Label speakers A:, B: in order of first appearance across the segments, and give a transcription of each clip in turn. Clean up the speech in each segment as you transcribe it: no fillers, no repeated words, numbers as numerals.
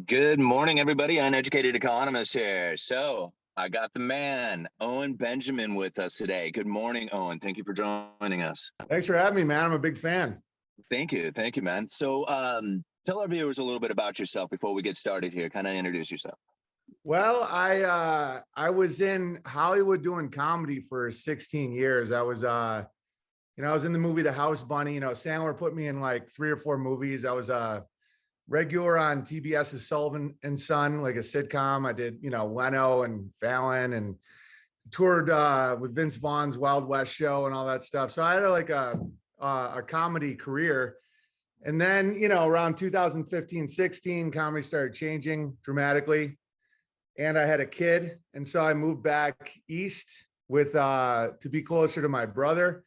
A: Good morning, everybody. Uneducated Economist here. So I got the man, Owen Benjamin, with us today. Good morning, Owen. Thank you for joining us.
B: Thanks for having me, man. I'm a big fan.
A: Thank you. Thank you, man. So tell our viewers a little bit about yourself before we get started here. Kind of introduce yourself.
B: Well, I was in Hollywood doing comedy for 16 years. I was in the movie The House Bunny. Sandler put me in like 3 or 4 movies. I was a regular on TBS's Sullivan and Son, like a sitcom. I did, Leno and Fallon, and toured with Vince Vaughn's Wild West show and all that stuff. So I had like a comedy career. And then, around 2015, 16, comedy started changing dramatically. And I had a kid. And so I moved back east with to be closer to my brother.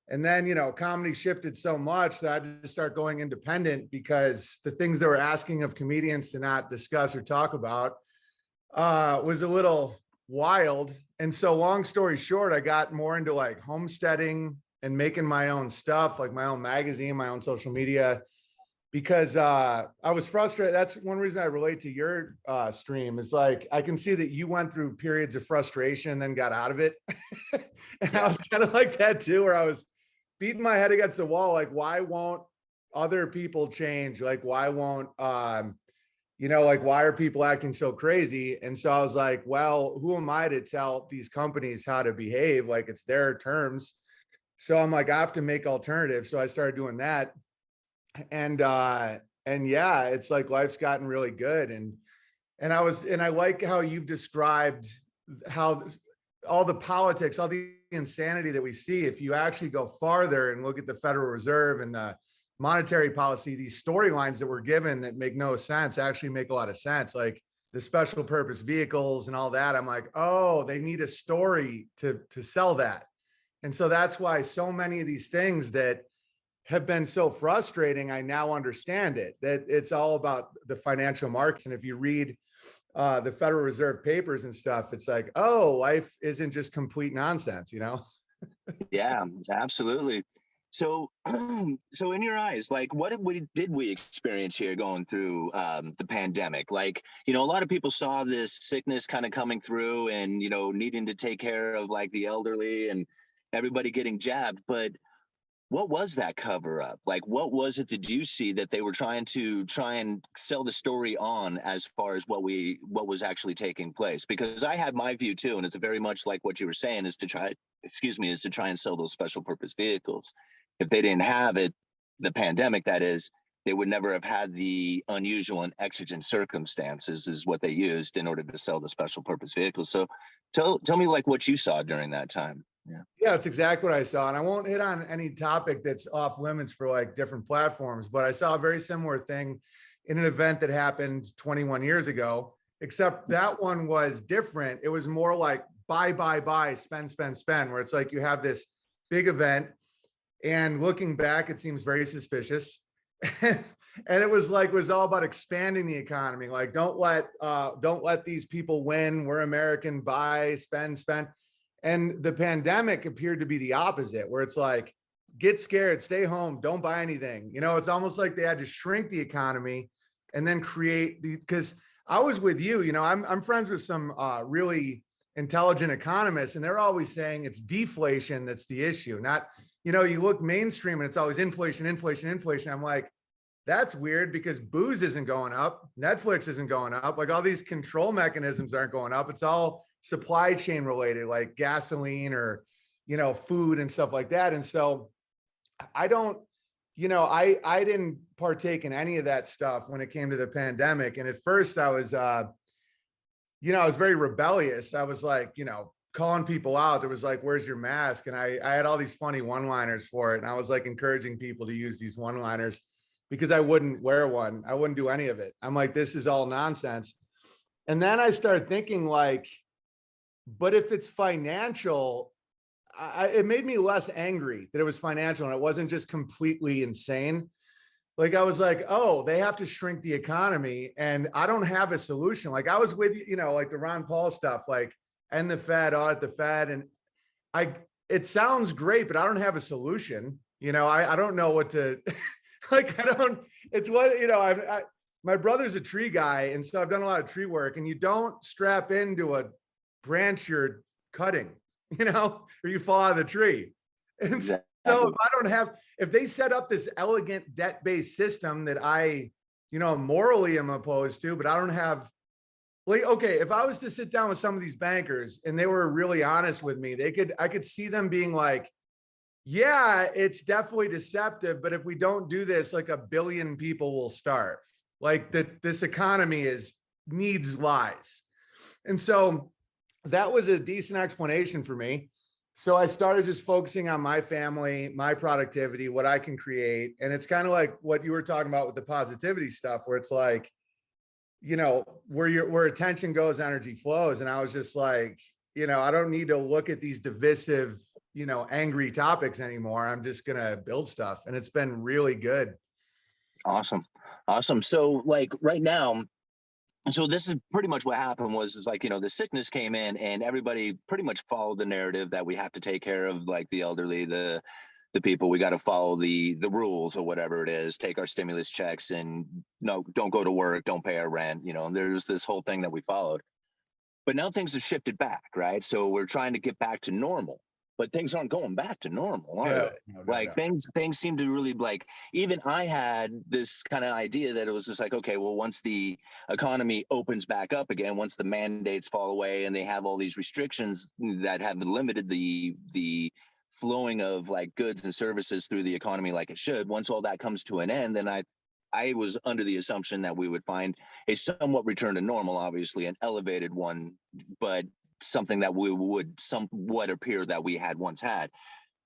B: And then, comedy shifted so much that I had to start going independent because the things they were asking of comedians to not discuss or talk about was a little wild. And so long story short, I got more into like homesteading and making my own stuff, like my own magazine, my own social media, because I was frustrated. That's one reason I relate to your stream. Is like, I can see that you went through periods of frustration and then got out of it. And I was kind of like that too, where I was beating my head against the wall. Like, why won't other people change? Like, why won't, like, why are people acting so crazy? And so I was like, well, who am I to tell these companies how to behave? Like, it's their terms. So I'm like, I have to make alternatives. So I started doing that. And yeah, it's like life's gotten really good. And I like how you've described how all the politics, all the insanity that we see. If you actually go farther and look at the Federal Reserve and the monetary policy, these storylines that we're given that make no sense actually make a lot of sense. Like the special purpose vehicles and all that. I'm like, oh, they need a story to sell that. And so that's why so many of these things that have been so frustrating, I now understand it, that it's all about the financial markets. And if you read the Federal Reserve papers and stuff, it's like, oh, life isn't just complete nonsense,
A: Yeah, absolutely. So, so in your eyes, like, what did we experience here going through the pandemic? Like, a lot of people saw this sickness kind of coming through, and needing to take care of like the elderly and everybody getting jabbed, but what was that cover up? Like, what was it that you see that they were trying and sell the story on as far as what was actually taking place? Because I had my view too, and it's very much like what you were saying, is to try and sell those special purpose vehicles. If they didn't have it, the pandemic, that is, they would never have had the unusual and exigent circumstances is what they used in order to sell the special purpose vehicles. So tell me like what you saw during that time.
B: Yeah, that's exactly what I saw. And I won't hit on any topic that's off limits for like different platforms, but I saw a very similar thing in an event that happened 21 years ago, except that one was different. It was more like buy, spend, where it's like you have this big event, and looking back, it seems very suspicious. And it was all about expanding the economy. Like, don't let these people win. We're American, buy, spend. And the pandemic appeared to be the opposite, where it's like, get scared, stay home, don't buy anything. It's almost like they had to shrink the economy and then create because I was with you, I'm friends with some really intelligent economists, and they're always saying it's deflation that's the issue. Not, you look mainstream and it's always inflation. I'm like, that's weird, because booze isn't going up. Netflix isn't going up. Like, all these control mechanisms aren't going up. It's all supply chain related, like gasoline or, food and stuff like that. And so I don't, I didn't partake in any of that stuff when it came to the pandemic. And at first I was, I was very rebellious. I was like, calling people out. There was like, where's your mask? And I had all these funny one-liners for it. And I was like encouraging people to use these one-liners, because I wouldn't wear one. I wouldn't do any of it. I'm like, this is all nonsense. And then I started thinking like, but if it's financial, it made me less angry that it was financial and it wasn't just completely insane. Like, I was like, oh, they have to shrink the economy and I don't have a solution. Like, I was with, like the Ron Paul stuff, like, and the Fed, audit the Fed. And it sounds great, but I don't have a solution. I don't know what to, like, it's what, my brother's a tree guy, and so I've done a lot of tree work, and you don't strap into a branch you're cutting, or you fall out of the tree. And so
A: Exactly.
B: if they set up this elegant debt-based system that I, morally am opposed to, but I don't have, like, okay, if I was to sit down with some of these bankers and they were really honest with me, I could see them being like, yeah, it's definitely deceptive, but if we don't do this, like 1 billion people will starve. Like this economy needs lies. And so that was a decent explanation for me. So I started just focusing on my family, my productivity, what I can create. And it's kind of like what you were talking about with the positivity stuff, where it's like, where attention goes, energy flows. And I was just like, I don't need to look at these divisive, angry topics anymore. I'm just going to build stuff. And it's been really good.
A: Awesome. Awesome. So like right now, so this is pretty much what happened was, it's like, the sickness came in and everybody pretty much followed the narrative that we have to take care of, like the elderly, the people. We got to follow the rules or whatever it is, take our stimulus checks and no, don't go to work, don't pay our rent. There's this whole thing that we followed. But now things have shifted back, right? So we're trying to get back to normal, but things aren't going back to normal, are they? No. Things seem to really, like, even I had this kind of idea that it was just like, okay, well, once the economy opens back up again, once the mandates fall away and they have all these restrictions that have limited the flowing of like goods and services through the economy like it should, once all that comes to an end, then I was under the assumption that we would find a somewhat return to normal, obviously an elevated one, but something that we would somewhat appear that we had once had.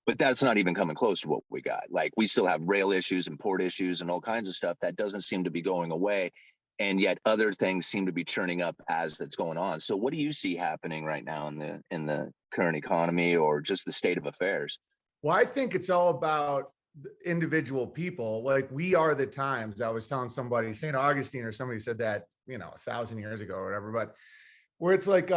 A: But that's not even coming close to what we got. Like, we still have rail issues and port issues and all kinds of stuff that doesn't seem to be going away. And yet other things seem to be churning up as that's going on. So what do you see happening right now in the current economy, or just the state of affairs?
B: Well, I think it's all about individual people. Like, we are the times. I was telling somebody, St. Augustine or somebody said that, 1,000 years ago or whatever, but where it's like,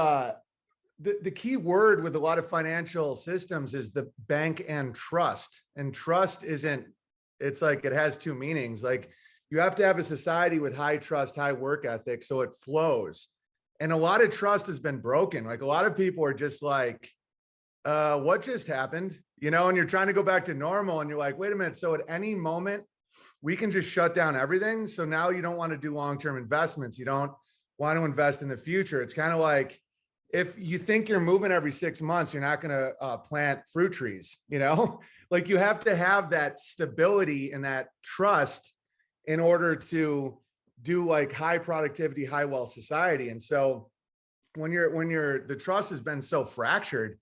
B: the key word with a lot of financial systems is the bank and trust. And trust it's like, it has two meanings. Like, you have to have a society with high trust, high work ethic, so it flows. And a lot of trust has been broken. Like, a lot of people are just like, what just happened? And you're trying to go back to normal and you're like, wait a minute. So at any moment we can just shut down everything. So now you don't want to do long-term investments. You don't want to invest in the future. It's kind of like, if you think you're moving every 6 months, you're not going to plant fruit trees, like, you have to have that stability and that trust in order to do like high productivity, high wealth society. And so when the trust has been so fractured,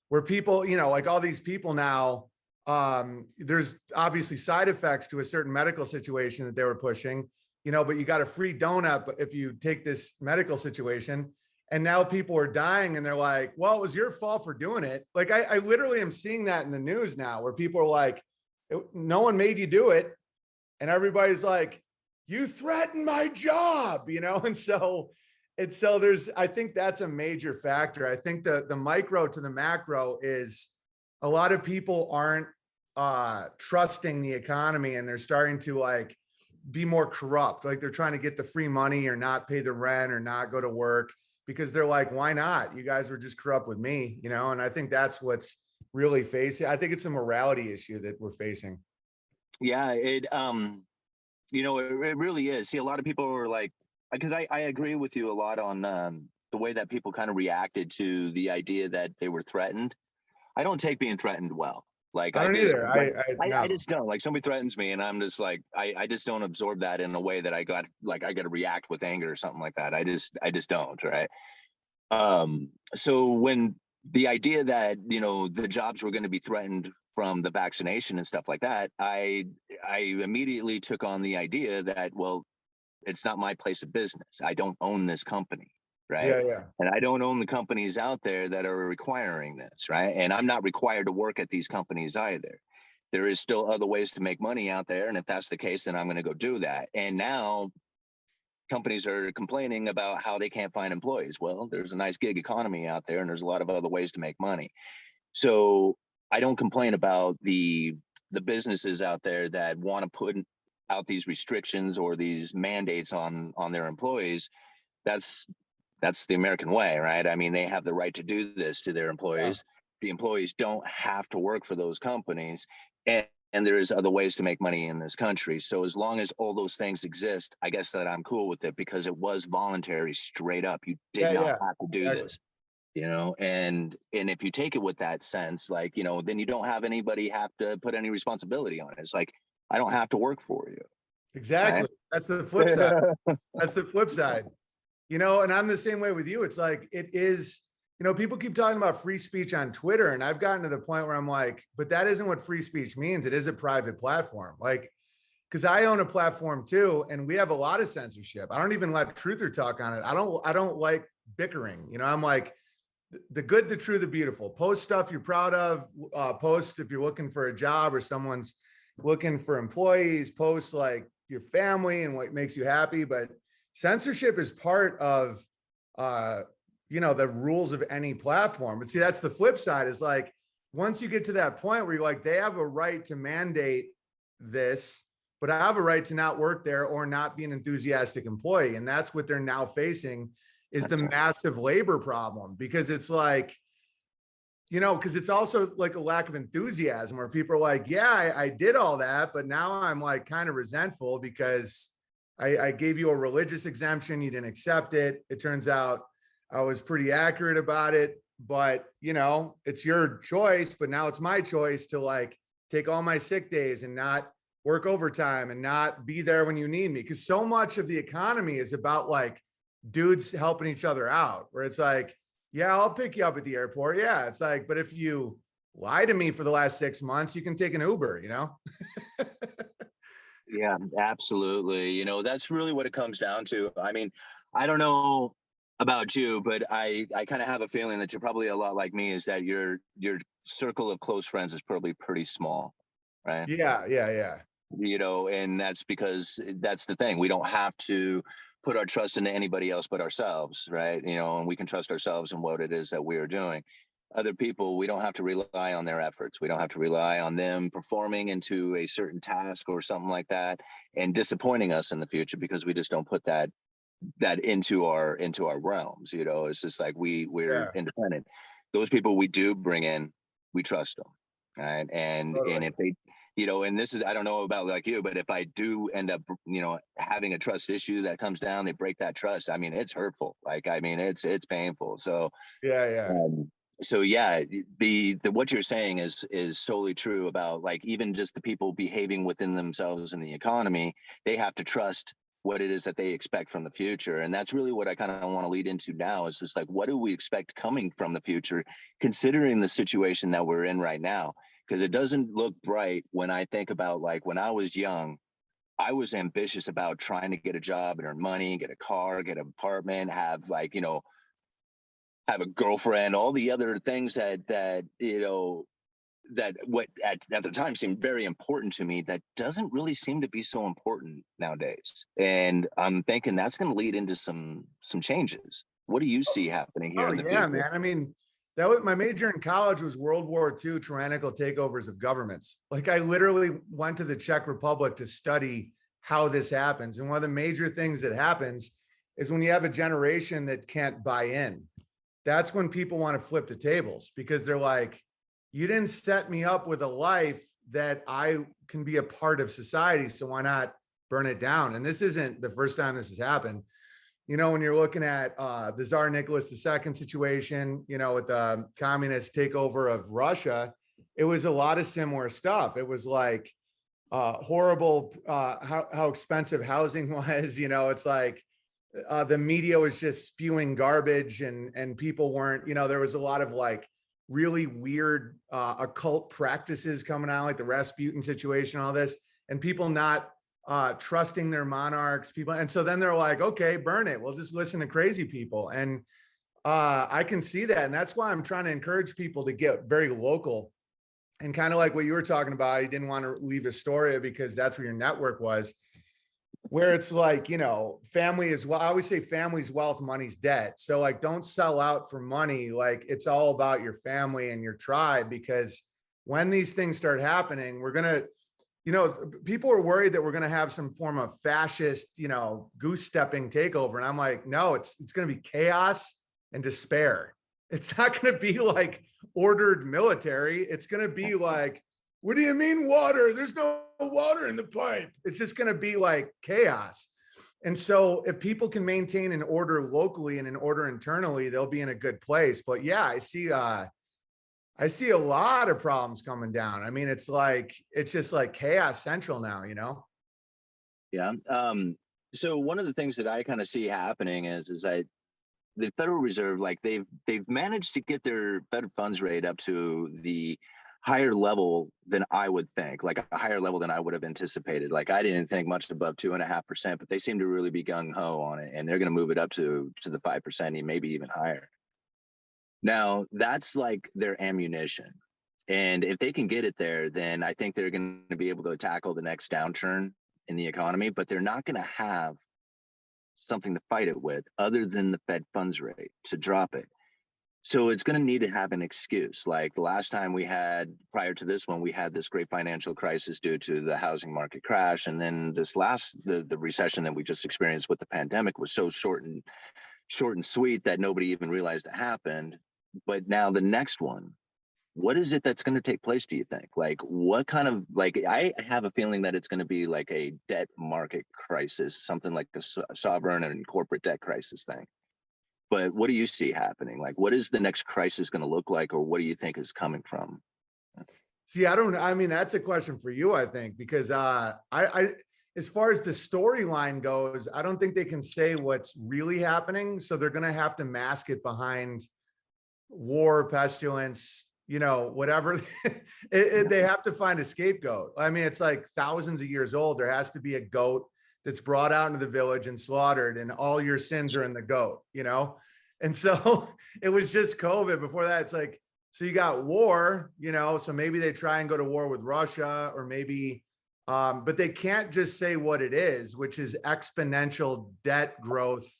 B: where people, like all these people now, there's obviously side effects to a certain medical situation that they were pushing, but you got a free donut if you take this medical situation. And now people are dying and they're like, well, it was your fault for doing it. Like, I literally am seeing that in the news now, where people are like, no one made you do it. And everybody's like, you threatened my job, And so I think that's a major factor. I think the micro to the macro is, a lot of people aren't trusting the economy, and they're starting to like be more corrupt. Like, they're trying to get the free money or not pay the rent or not go to work, because they're like, why not? You guys were just corrupt with me, And I think that's what's really facing. I think it's a morality issue that we're facing.
A: Yeah, it really is. See, a lot of people are like, because I agree with you a lot on the way that people kind of reacted to the idea that they were threatened. I don't take being threatened well. Like,
B: I don't either.
A: I just don't. Like, somebody threatens me and I'm just like, I just don't absorb that in a way that I got to react with anger or something like that. I just don't, right? So when the idea that, the jobs were going to be threatened from the vaccination and stuff like that, I immediately took on the idea that, well, it's not my place of business. I don't own this company, right?
B: Yeah.
A: And I don't own the companies out there that are requiring this, right? And I'm not required to work at these companies either. There is still other ways to make money out there. And if that's the case, then I'm going to go do that. And now companies are complaining about how they can't find employees. Well, there's a nice gig economy out there, and there's a lot of other ways to make money. So I don't complain about the businesses out there that want to put out these restrictions or these mandates on their employees, that's the American way, right? I mean, they have the right to do this to their
B: Yeah.
A: employees. The employees don't have to work for those companies, and there is other ways to make money in this country. So as long as all those things exist, I guess that I'm cool with it, because it was voluntary, straight up. You did
B: Yeah,
A: not
B: yeah,
A: have to do
B: exactly.
A: this, and if you take it with that sense, like, then you don't have anybody have to put any responsibility on it. It's like, I don't have to work for you, right?
B: Exactly. That's the flip side. That's the flip side. And I'm the same way with you. It's like, it is, people keep talking about free speech on Twitter, and I've gotten to the point where I'm like, but that isn't what free speech means. It is a private platform. Like, because I own a platform too, and we have a lot of censorship. I don't even let Truther talk on it. I don't like bickering. I'm like, the good, the true, the beautiful. Post stuff you're proud of. Post if you're looking for a job or someone's looking for employees. Post like your family and what makes you happy. But censorship is part of the rules of any platform. But see, that's the flip side, is like, once you get to that point where you're like, they have a right to mandate this, but I have a right to not work there or not be an enthusiastic employee. And that's what they're now facing, is the massive labor problem. Because it's like, because it's also like a lack of enthusiasm, where people are like, yeah, I did all that, but now I'm like kind of resentful because I gave you a religious exemption. You didn't accept it. It turns out I was pretty accurate about it, but it's your choice. But now it's my choice to like take all my sick days and not work overtime and not be there when you need me. Because so much of the economy is about like dudes helping each other out, where it's like, yeah, I'll pick you up at the airport. Yeah. It's like, but if you lie to me for the last 6 months, you can take an Uber,
A: Yeah, absolutely. That's really what it comes down to. I mean, I don't know about you, but I kind of have a feeling that you're probably a lot like me, is that your circle of close friends is probably pretty small, right?
B: Yeah. Yeah. Yeah.
A: And that's because that's the thing. We don't have to put our trust into anybody else but ourselves, right? And we can trust ourselves in what it is that we are doing. Other people, we don't have to rely on their efforts. We don't have to rely on them performing into a certain task or something like that and disappointing us in the future, because we just don't put that into our realms. It's just like we're
B: Yeah.
A: independent. Those people we do bring in, we trust them, right? And
B: Totally.
A: if they, and this is, I don't know about like you, but if I do end up having a trust issue that comes down, they break that trust, I mean, it's hurtful. Like, I mean, it's painful. So
B: Yeah. Yeah.
A: um, so yeah, the what you're saying is totally true about, like, even just the people behaving within themselves in the economy. They have to trust what it is that they expect from the future, and that's really what I kind of want to lead into now. Is just like, what do we expect coming from the future, considering the situation that we're in right now? Because it doesn't look bright. When I think about, like, when I was young, I was ambitious about trying to get a job and earn money, get a car, get an apartment, have, like, have a girlfriend, all the other things that what at the time seemed very important to me, that doesn't really seem to be so important nowadays. And I'm thinking that's going to lead into some changes. What do you see happening here
B: Oh
A: in the
B: yeah,
A: future?
B: man. I mean, that was my major in college, was World War II tyrannical takeovers of governments. Like, I literally went to the Czech Republic to study how this happens. And one of the major things that happens is when you have a generation that can't buy in. That's when people want to flip the tables, because they're like, you didn't set me up with a life that I can be a part of society. So why not burn it down? And this isn't the first time this has happened. When you're looking at the Tsar Nicholas II situation, with the communist takeover of Russia, it was a lot of similar stuff. It was like horrible, how expensive housing was. It's like the media was just spewing garbage, and people weren't, there was a lot of like really weird occult practices coming out, like the Rasputin situation, all this, and people not trusting their monarchs, people. And so then they're like, okay, burn it. We'll just listen to crazy people. And I can see that. And that's why I'm trying to encourage people to get very local, and kind of like what you were talking about. You didn't want to leave Astoria because that's where your network was, where it's like, family is, well, I always say family's wealth, money's debt. So like, don't sell out for money. Like, it's all about your family and your tribe, because when these things start happening, we're going to, you know, people are worried that we're going to have some form of fascist, you know, goose stepping takeover. And I'm like, no, it's going to be chaos and despair. It's not going to be like ordered military. It's going to be like, what do you mean water? There's no water in the pipe. It's just going to be like chaos. And so if people can maintain an order locally and an order internally, they'll be in a good place. But yeah, I see a lot of problems coming down. I mean, it's just like chaos central now, you know?
A: Yeah. So one of the things that I kind of see happening is that the Federal Reserve, like they've managed to get their Fed funds rate up to the higher level than I would think, like a higher level than I would have anticipated. Like I didn't think much above 2.5%, but they seem to really be gung ho on it, and they're going to move it up to the 5%, maybe even higher. Now that's like their ammunition. And if they can get it there, then I think they're going to be able to tackle the next downturn in the economy, but they're not going to have something to fight it with other than the Fed funds rate to drop it. So it's going to need to have an excuse. Like the last time we had, prior to this one, we had this great financial crisis due to the housing market crash. And then this the recession that we just experienced with the pandemic was so short and sweet that nobody even realized it happened. But now the next one, what is it that's going to take place, do you think? Like what kind of, like, I have a feeling that it's going to be like a debt market crisis, something like a sovereign and corporate debt crisis thing. But what do you see happening? Like, what is the next crisis going to look like, or what do you think is coming from?
B: See, I mean, that's a question for you, I think, because as far as the storyline goes, I don't think they can say what's really happening. So they're going to have to mask it behind war, pestilence, you know, whatever. They have to find a scapegoat. I mean, it's like thousands of years old. There has to be a goat that's brought out into the village and slaughtered, and all your sins are in the goat, you know? And so it was just COVID. Before that, it's like, so you got war, you know, so maybe they try and go to war with Russia, or maybe, but they can't just say what it is, which is exponential debt growth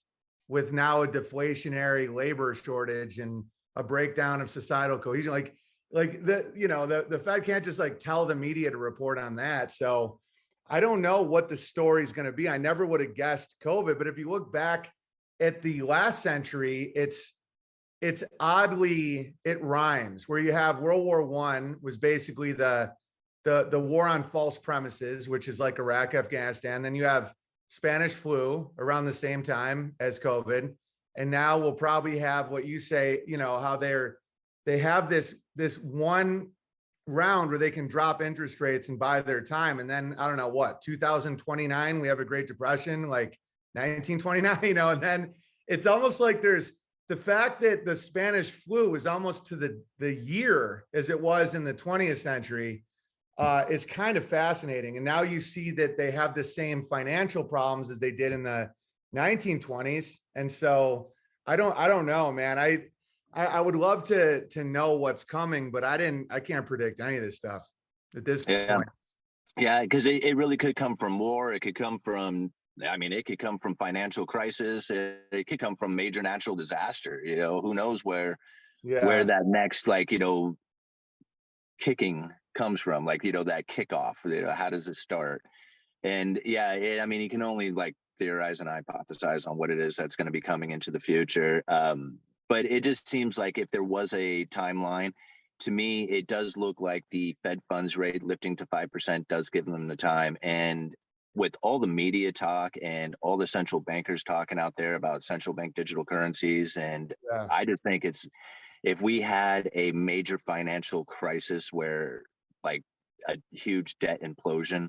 B: with now a deflationary labor shortage and a breakdown of societal cohesion. Like the, you know, the Fed can't just like tell the media to report on that. So I don't know what the story is going to be. I never would have guessed COVID, but if you look back at the last century, it's oddly, it rhymes, where you have World War I was basically the war on false premises, which is like Iraq, Afghanistan. Then you have Spanish flu around the same time as COVID. And now we'll probably have what you say, you know, how they have this one round where they can drop interest rates and buy their time. And then I don't know what, 2029, we have a Great Depression, like 1929, you know, and then it's almost like there's the fact that the Spanish flu is almost to the year as it was in the 20th century is kind of fascinating. And now you see that they have the same financial problems as they did in the 1920s. And so I don't know, man. I would love to know what's coming, but I can't predict any of this stuff at this point.
A: Yeah, because it really could come from war. It could come from, I mean, it could come from financial crisis. It could come from major natural disaster. You know, who knows where that next, like, you know, kicking comes from, like, you know, that kickoff, you know, how does it start? And yeah, I mean, you can only like theorize and hypothesize on what it is that's going to be coming into the future. But it just seems like if there was a timeline, to me, it does look like the Fed funds rate lifting to 5% does give them the time. And with all the media talk and all the central bankers talking out there about central bank digital currencies, and I just think it's, if we had a major financial crisis where like a huge debt implosion,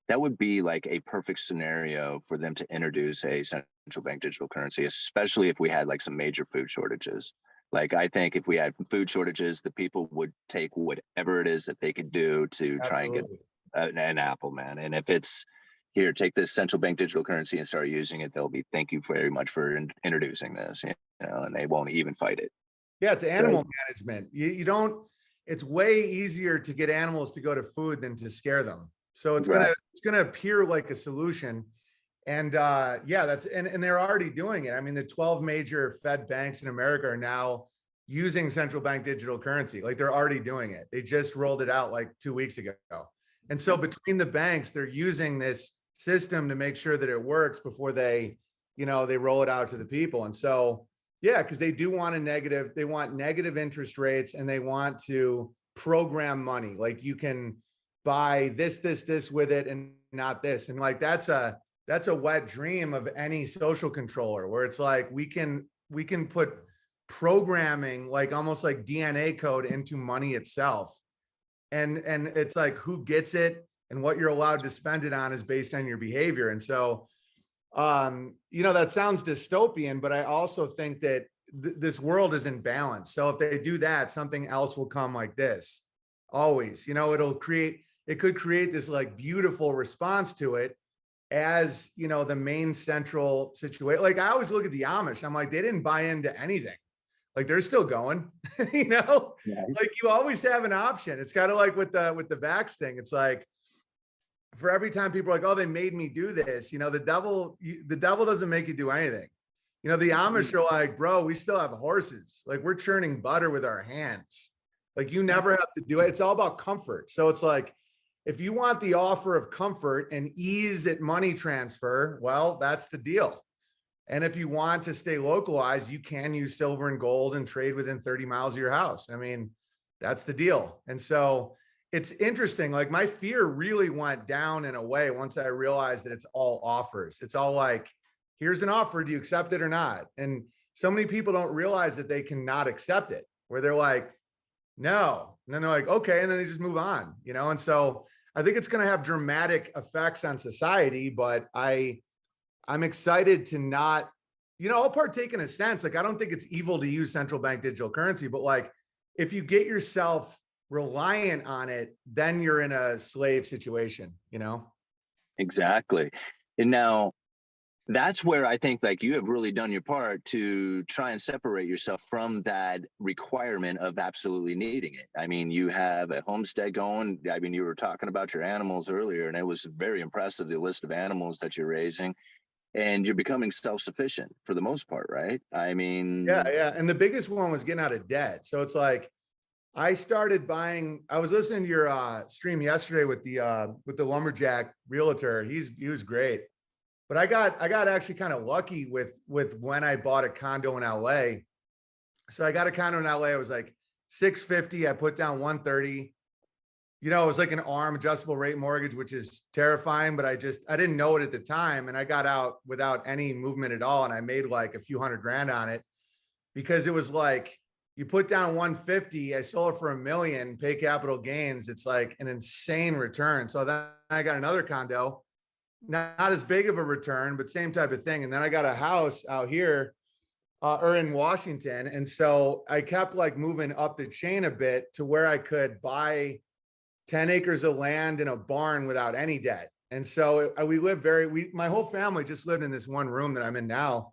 A: that would be like a perfect scenario for them to introduce a central bank digital currency, especially if we had like some major food shortages. Like, I think if we had food shortages, the people would take whatever it is that they could do to try and get an apple, man. And if it's, here, take this central bank digital currency and start using it, they'll be, thank you very much for introducing this, you know, and they won't even fight it.
B: Yeah, it's animal management. You don't, it's way easier to get animals to go to food than to scare them. So it's gonna appear like a solution. And yeah, and they're already doing it. I mean, the 12 major Fed banks in America are now using central bank digital currency. Like, they're already doing it. They just rolled it out like 2 weeks ago. And so between the banks, they're using this system to make sure that it works before they, they roll it out to the people. And so, yeah, because they want negative interest rates, and they want to program money. Like, you can buy this with it and not this. And like, that's a wet dream of any social controller, where it's like, we can put programming, like almost like DNA code, into money itself. And it's like, who gets it and what you're allowed to spend it on is based on your behavior. And so, that sounds dystopian, but I also think that this world is in balance. So if they do that, something else will come like this. Always, it could create this like beautiful response to it, as the main central situation. Like, I always look at the Amish, I'm like, they didn't buy into anything. Like, they're still going,
A: Yeah.
B: like, you always have an option. It's kind of like with the vax thing. It's like, for every time people are like, oh, they made me do this, the devil doesn't make you do anything. The Amish are like, bro, we still have horses. Like, we're churning butter with our hands. Like, you never have to do it. It's all about comfort. So it's like, if you want the offer of comfort and ease at money transfer, well, that's the deal. And if you want to stay localized, you can use silver and gold and trade within 30 miles of your house. I mean, that's the deal. And so it's interesting. Like, my fear really went down in a way once I realized that it's all offers. It's all like, here's an offer. Do you accept it or not? And so many people don't realize that they cannot accept it, where they're like, no. And then they're like, okay. And then they just move on, And so I think it's going to have dramatic effects on society, but I'm excited to not, I'll partake in a sense. Like, I don't think it's evil to use central bank digital currency, but like, if you get yourself reliant on it, then you're in a slave situation,
A: Exactly. And now, that's where I think, like, you have really done your part to try and separate yourself from that requirement of absolutely needing it. I mean, you have a homestead going. I mean, you were talking about your animals earlier, and it was very impressive, the list of animals that you're raising, and you're becoming self-sufficient for the most part, right? I mean,
B: yeah. And the biggest one was getting out of debt. So it's like, I was listening to your stream yesterday with the lumberjack realtor. He was great. But I got actually kind of lucky with when I bought a condo in LA. So I got a condo in LA. It was like $650. I put down $130. It was like an ARM, adjustable rate mortgage, which is terrifying, but I didn't know it at the time. And I got out without any movement at all. And I made like a few $100,000 on it, because it was like, you put down $150, I sold it for $1 million, pay capital gains. It's like an insane return. So then I got another condo, not as big of a return, but same type of thing. And then I got a house out here or in Washington. And so I kept like moving up the chain a bit to where I could buy 10 acres of land and a barn without any debt. And so we lived my whole family just lived in this one room that I'm in now.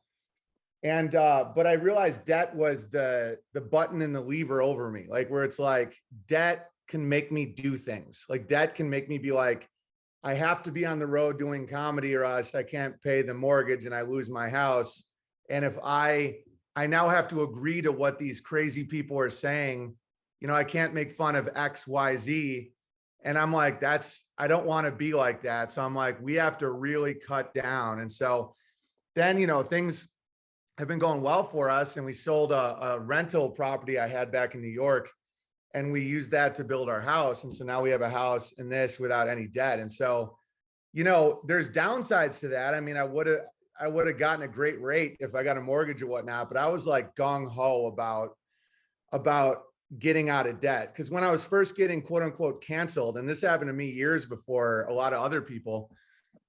B: And, but I realized debt was the button and the lever over me, like, where it's like, debt can make me do things. Like, debt can make me be like, I have to be on the road doing comedy, or else I can't pay the mortgage and I lose my house. And if I now have to agree to what these crazy people are saying, I can't make fun of X, Y, Z. And I'm like, I don't want to be like that. So I'm like, we have to really cut down. And so then, things have been going well for us. And we sold a rental property I had back in New York, and we used that to build our house. And so now we have a house in this without any debt. And so, there's downsides to that. I mean, I would have gotten a great rate if I got a mortgage or whatnot, but I was like gung ho about getting out of debt. Because when I was first getting quote unquote canceled, and this happened to me years before a lot of other people,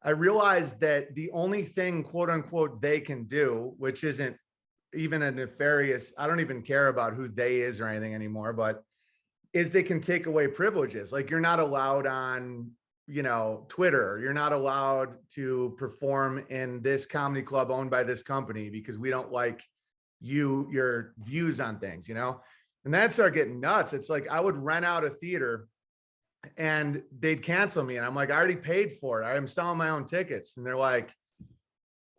B: I realized that the only thing quote unquote they can do, which isn't even a nefarious, I don't even care about who they is or anything anymore, but is they can take away privileges. Like, you're not allowed on, Twitter. You're not allowed to perform in this comedy club owned by this company because we don't like your views on things, And that started getting nuts. It's like, I would rent out a theater and they'd cancel me. And I'm like, I already paid for it. I'm selling my own tickets. And they're like,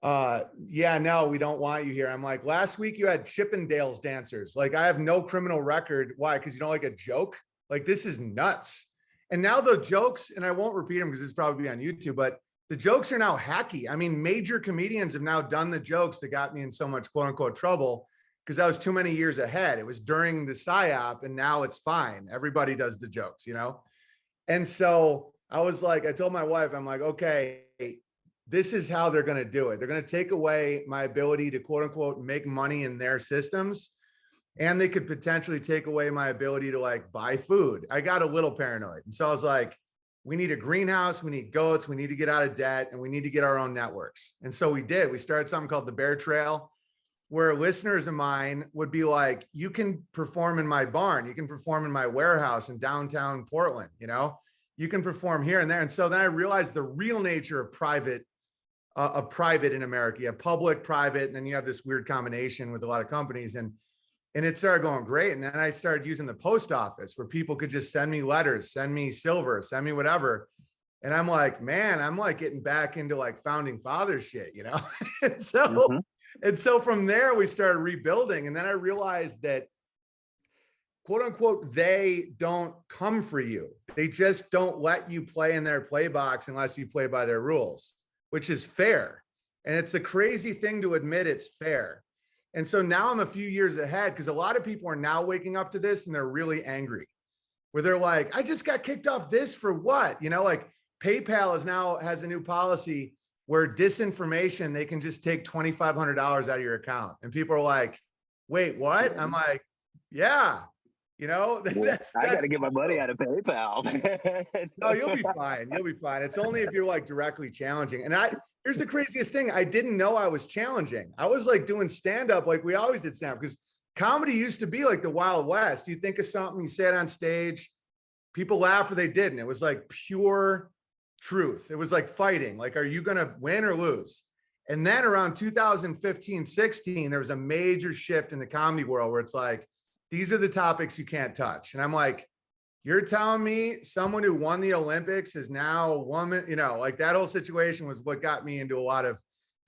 B: yeah, no, we don't want you here. I'm like, last week you had Chippendales dancers. Like, I have no criminal record. Why? Because you don't like a joke? Like, this is nuts. And now the jokes, and I won't repeat them because it's probably on YouTube, but the jokes are now hacky. I mean, major comedians have now done the jokes that got me in so much quote unquote trouble because I was too many years ahead. It was during the PSYOP, and now it's fine. Everybody does the jokes, you know? And so I was like, I told my wife, I'm like, okay, this is how they're going to do it. They're going to take away my ability to quote unquote make money in their systems. And they could potentially take away my ability to like buy food. I got a little paranoid. And so I was like, we need a greenhouse, we need goats, we need to get out of debt, and we need to get our own networks. And so we did. We started something called the Bear Trail, where listeners of mine would be like, you can perform in my barn, you can perform in my warehouse in downtown Portland, you know, you can perform here and there. And so then I realized the real nature of private in America. You have public, private, and then you have this weird combination with a lot of companies. And it started going great. And then I started using the post office where people could just send me letters, send me silver, send me whatever. And I'm like, man, I'm like getting back into like founding fathers shit, you know? And so from there, we started rebuilding. And then I realized that quote unquote, they don't come for you. They just don't let you play in their play box unless you play by their rules, which is fair. And it's a crazy thing to admit it's fair. And so now I'm a few years ahead because a lot of people are now waking up to this and they're really angry, where they're like, I just got kicked off this for what? You know, like PayPal has a new policy where disinformation, they can just take $2,500 out of your account. And people are like, wait, what? I'm like, yeah, you know,
A: I got to get my money out of PayPal.
B: No, you'll be fine. You'll be fine. It's only if you're like directly challenging. And here's the craziest thing. I didn't know I was challenging. I was like doing stand-up like we always did stand-up, because comedy used to be like the Wild West. You think of something, you say it on stage, people laugh or they didn't. It was like pure truth. It was like fighting. Like, are you going to win or lose? And then around 2015, 16, there was a major shift in the comedy world where it's like, these are the topics you can't touch. And I'm like, you're telling me someone who won the Olympics is now a woman, you know, like that whole situation was what got me into a lot of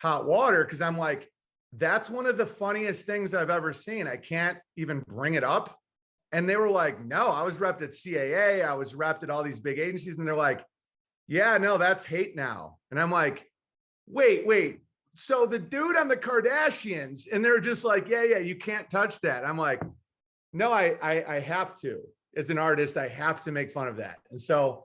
B: hot water. Cause I'm like, that's one of the funniest things I've ever seen. I can't even bring it up. And they were like, no, I was repped at CAA. I was repped at all these big agencies. And they're like, yeah, no, that's hate now. And I'm like, wait. So the dude on the Kardashians, and they're just like, yeah, you can't touch that. I'm like, no, I have to. As an artist, I have to make fun of that. And so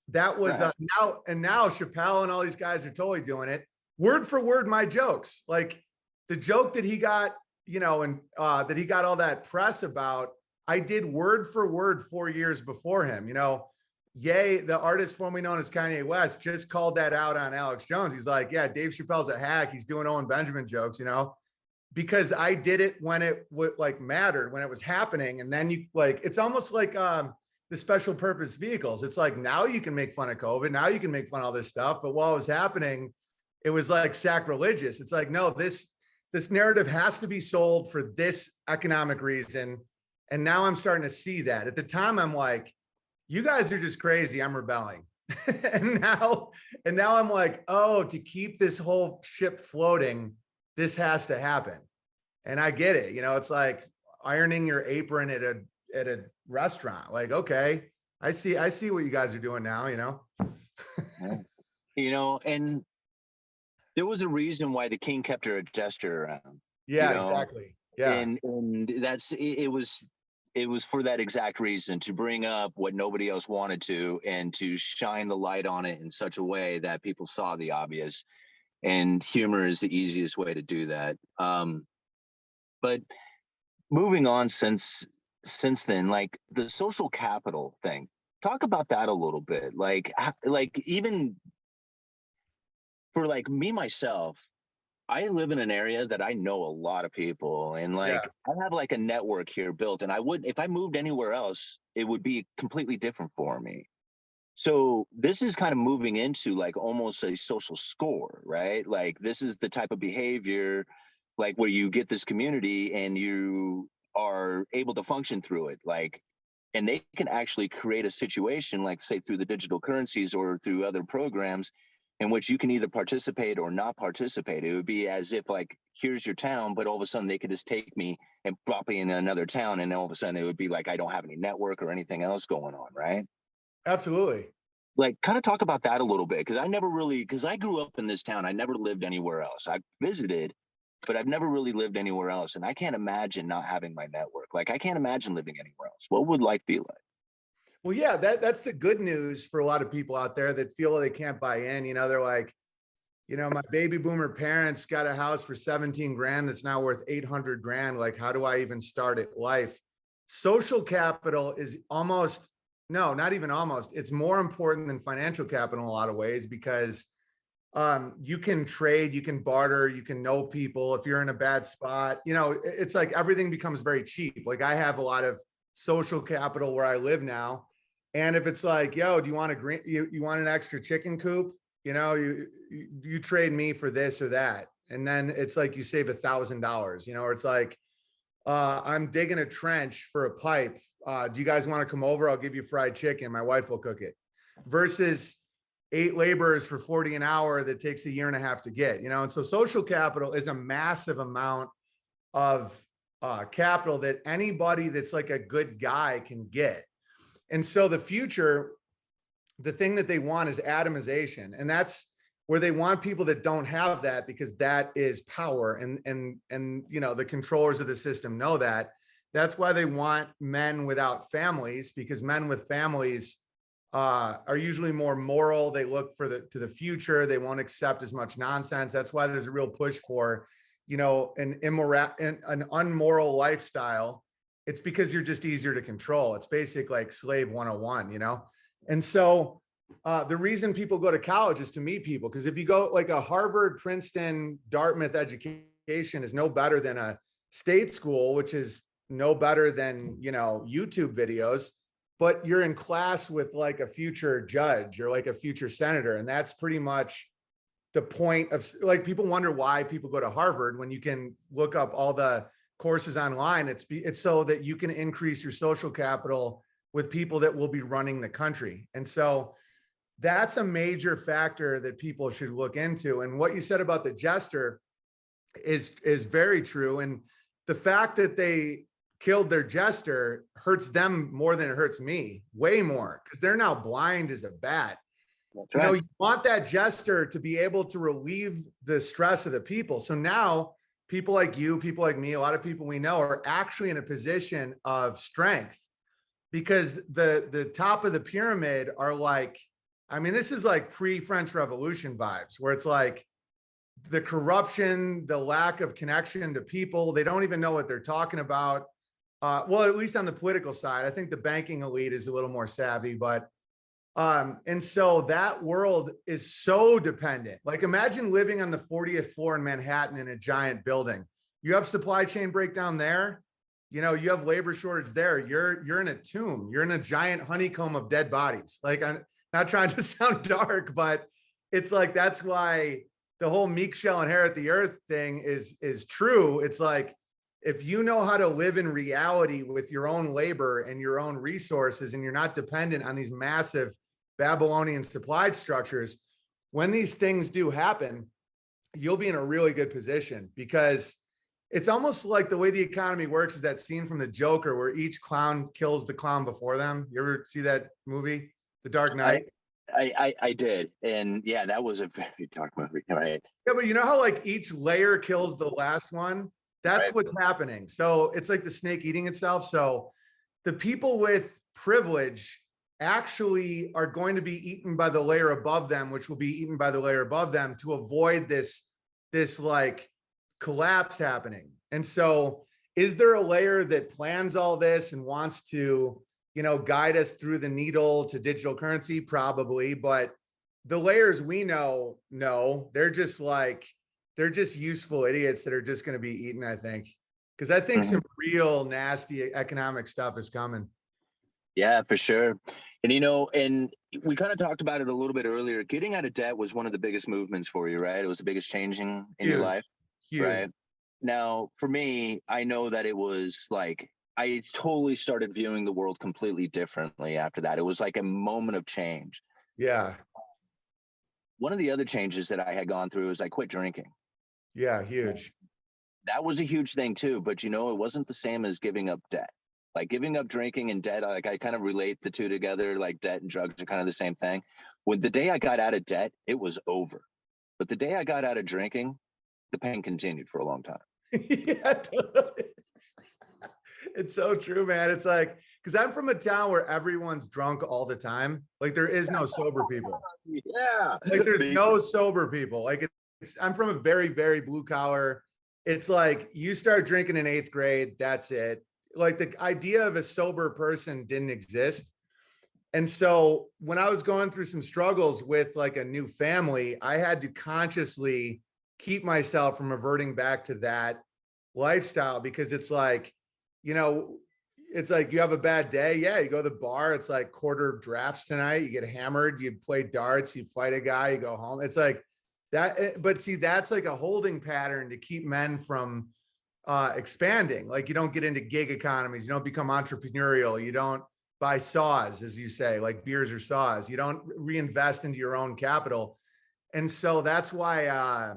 B: that was now Chappelle and all these guys are totally doing it. Word for word, my jokes. Like the joke that he got, you know, and that he got all that press about, I did word for word 4 years before him. You know, Ye, the artist formerly known as Kanye West, just called that out on Alex Jones. He's like, yeah, Dave Chappelle's a hack. He's doing Owen Benjamin jokes, you know, because I did it when it would like mattered, when it was happening. And then you like, it's almost like the special purpose vehicles. It's like, now you can make fun of COVID. Now you can make fun of all this stuff. But while it was happening, it was like sacrilegious. It's like, no, this narrative has to be sold for this economic reason. And now I'm starting to see that. At the time, I'm like, you guys are just crazy. I'm rebelling. and now I'm like, oh, to keep this whole ship floating, this has to happen. And I get it. You know, it's like ironing your apron at a restaurant. Like, okay, I see what you guys are doing now, you know?
A: You know, and there was a reason why the king kept her jester around.
B: Yeah,
A: you know?
B: Exactly. Yeah.
A: And that's, it was for that exact reason, to bring up what nobody else wanted to, and to shine the light on it in such a way that people saw the obvious. And humor is the easiest way to do that. But moving on since then, like the social capital thing, talk about that a little bit. Like even for like me, myself, I live in an area that I know a lot of people, and like I have like a network here built, and if I moved anywhere else, it would be completely different for me. So this is kind of moving into like almost a social score, right? Like this is the type of behavior, like where you get this community and you are able to function through it. Like, and they can actually create a situation, like say through the digital currencies or through other programs, in which you can either participate or not participate. It would be as if like, here's your town, but all of a sudden they could just take me and drop me in another town. And all of a sudden it would be like, I don't have any network or anything else going on, right?
B: Absolutely.
A: Like, kind of talk about that a little bit, because I grew up in this town. I never lived anywhere else. I visited, but I've never really lived anywhere else. And I can't imagine not having my network. Like, I can't imagine living anywhere else. What would life be like?
B: Well, yeah, that's the good news for a lot of people out there that feel they can't buy in. They're like, my baby boomer parents got a house for 17 grand that's now worth 800 grand. Like, how do I even start at life? Social capital is almost, no, not even almost. It's more important than financial capital in a lot of ways, because you can trade, you can barter, you can know people. If you're in a bad spot, it's like everything becomes very cheap. Like, I have a lot of social capital where I live now. And if it's like, yo, do you want you want an extra chicken coop? You trade me for this or that. And then it's like you save $1,000, or it's like, I'm digging a trench for a pipe. Do you guys want to come over? I'll give you fried chicken. My wife will cook it. Versus 8 laborers for 40 an hour that takes a year and a half to get, And so social capital is a massive amount of capital that anybody that's like a good guy can get. And so the future, the thing that they want is atomization. And that's where they want people that don't have that, because that is power. And the controllers of the system know that. That's why they want men without families, because men with families are usually more moral. They look to the future. They won't accept as much nonsense. That's why there's a real push for, an unmoral lifestyle. It's because you're just easier to control. It's basic like slave 101, And so the reason people go to college is to meet people. Because if you go like a Harvard, Princeton, Dartmouth education is no better than a state school, which is no better than, YouTube videos, but you're in class with like a future judge or like a future senator. And that's pretty much the point of, like, people wonder why people go to Harvard when you can look up all the courses online. It's so that you can increase your social capital with people that will be running the country. And so that's a major factor that people should look into. And what you said about the jester is very true. And the fact that they killed their jester hurts them more than it hurts me, way more, because they're now blind as a bat.
A: That's right.
B: You want that jester to be able to relieve the stress of the people. So now people like you, people like me, a lot of people we know are actually in a position of strength, because the top of the pyramid are like, this is like pre-French Revolution vibes, where it's like the corruption, the lack of connection to people. They don't even know what they're talking about. Well, at least on the political side. I think the banking elite is a little more savvy, but and so that world is so dependent. Like, imagine living on the 40th floor in Manhattan in a giant building. You have supply chain breakdown there. You have labor shortage there. You're in a tomb. You're in a giant honeycomb of dead bodies. Like, I'm not trying to sound dark, but it's like, that's why the whole meek shall inherit the earth thing is true. It's like, if you know how to live in reality with your own labor and your own resources, and you're not dependent on these massive Babylonian supply structures, when these things do happen, you'll be in a really good position, because it's almost like the way the economy works is that scene from the Joker where each clown kills the clown before them. You ever see that movie, The Dark Knight?
A: I did. And yeah, that was a very dark movie, right?
B: Yeah, but you know how like each layer kills the last one? That's right. What's happening. So it's like the snake eating itself. So the people with privilege actually are going to be eaten by the layer above them, which will be eaten by the layer above them, to avoid this like collapse happening. And so is there a layer that plans all this and wants to, guide us through the needle to digital currency? Probably. But the layers we know, no, they're just useful idiots that are just going to be eaten, I think. Because I think some real nasty economic stuff is coming.
A: Yeah, for sure. And, and we kind of talked about it a little bit earlier. Getting out of debt was one of the biggest movements for you, right? It was the biggest changing in your life, right? Now, for me, I know that it was like, I totally started viewing the world completely differently after that. It was like a moment of change.
B: Yeah.
A: One of the other changes that I had gone through is I quit drinking.
B: Yeah, huge.
A: That was a huge thing too, but it wasn't the same as giving up debt. Like giving up drinking and debt, like I kind of relate the two together, like debt and drugs are kind of the same thing. When the day I got out of debt, it was over. But the day I got out of drinking, the pain continued for a long time.
B: Yeah, totally. It's so true, man. It's like, because I'm from a town where everyone's drunk all the time. Like there is no sober people.
A: Yeah.
B: Like there's no sober people. Like I'm from a very, very blue collar. It's like you start drinking in 8th grade, that's it. Like the idea of a sober person didn't exist. And so when I was going through some struggles with like a new family, I had to consciously keep myself from reverting back to that lifestyle, because it's like, you know, it's like you have a bad day. Yeah, you go to the bar. It's like quarter drafts tonight. You get hammered. You play darts. You fight a guy. You go home. It's like that. But see, that's like a holding pattern to keep men from expanding. Like you don't get into gig economies. You don't become entrepreneurial. You don't buy saws, as you say, like beers or saws. You don't reinvest into your own capital. And so that's why I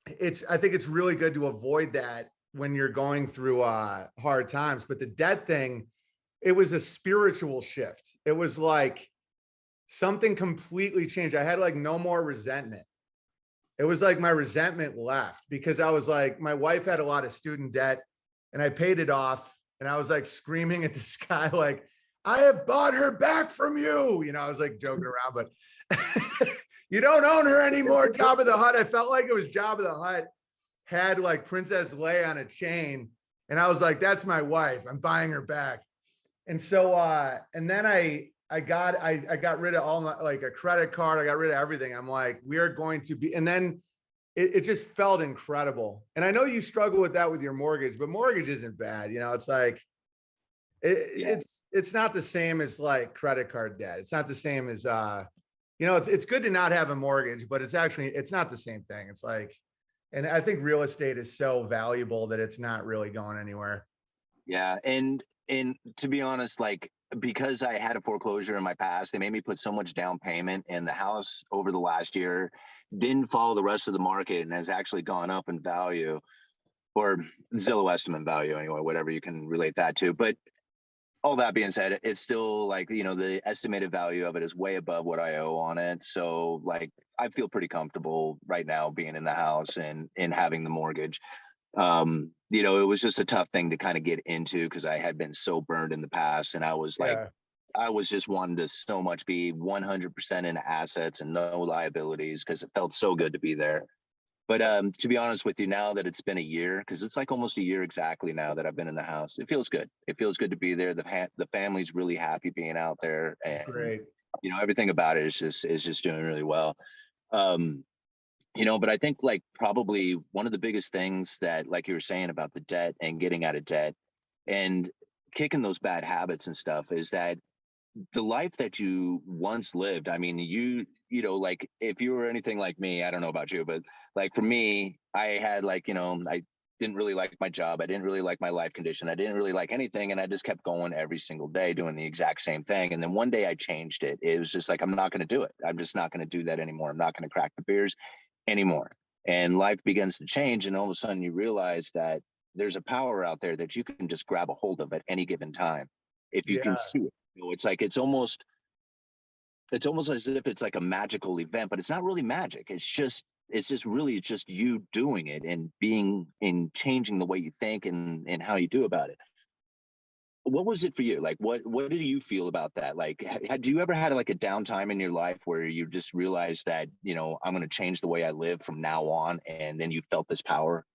B: think it's really good to avoid that when you're going through hard times. But the debt thing, it was a spiritual shift. It was like something completely changed. I had like no more resentment. It was like my resentment left, because I was like, my wife had a lot of student debt and I paid it off. And I was like screaming at the sky, like, I have bought her back from you. You know, I was like joking around, but you don't own her anymore, Jabba the Hutt. I felt like it was Jabba the Hutt had like Princess Leia on a chain. And I was like, that's my wife. I'm buying her back. And so, and then I got rid of all my, like a credit card. I got rid of everything. I'm like, we are going to be, and then it just felt incredible. And I know you struggle with that with your mortgage, but mortgage isn't bad. You know, it's like, it's not the same as like credit card debt. It's not the same as, you know, it's good to not have a mortgage, but it's not the same thing. It's like, and I think real estate is so valuable that it's not really going anywhere.
A: Yeah. And to be honest, like, because I had a foreclosure in my past, they made me put so much down payment, and the house over the last year didn't follow the rest of the market and has actually gone up in value, or Zillow estimate value anyway, whatever you can relate that to. But all that being said, it's still like, you know, the estimated value of it is way above what I owe on it. So like, I feel pretty comfortable right now being in the house and having the mortgage. You know, it was just a tough thing to kind of get into because I had been so burned in the past, and I was like,
B: Yeah.
A: I was just wanting to so much be 100% in assets and no liabilities, because it felt so good to be there. But to be honest with you, now that it's been a year, because it's like almost a year exactly now that I've been in the house, it feels good. It feels good to be there. The family's really happy being out there, and
B: Great.
A: you know, everything about it is just doing really well. Um, you know, but I think like probably one of the biggest things that, like you were saying about the debt and getting out of debt and kicking those bad habits and stuff, is that the life that you once lived, I mean, you know, like if you were anything like me, I don't know about you, but like for me, I had like, you know, I didn't really like my job. I didn't really like my life condition. I didn't really like anything. And I just kept going every single day doing the exact same thing. And then one day I changed it. It was just like, I'm not going to do it. I'm just not going to do that anymore. I'm not going to crack the beers anymore. And life begins to change. And all of a sudden you realize that there's a power out there that you can just grab a hold of at any given time if you can
B: Yeah.
A: see it. You know, it's like it's almost as if it's like a magical event, but it's not really magic. It's just really just you doing it and being in changing the way you think and how you do about it. What was it for you? Like what do you feel about that? Like had you ever had like a downtime in your life where you just realized that, you know, I'm going to change the way I live from now on, and then you felt this power?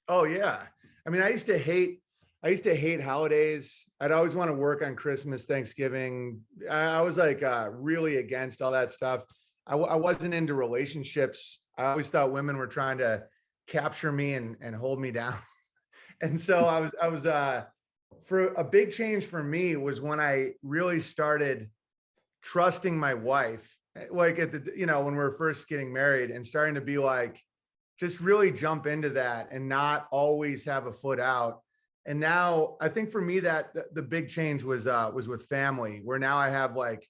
B: Oh yeah. I mean, I used to hate holidays. I'd always want to work on Christmas, Thanksgiving. I was like really against all that stuff. I wasn't into relationships. I always thought women were trying to capture me and hold me down. And so I was for a big change for me was when I really started trusting my wife, like at the, you know, when we were first getting married, and starting to be like, just really jump into that and not always have a foot out. And now I think for me that the big change was with family, where now I have like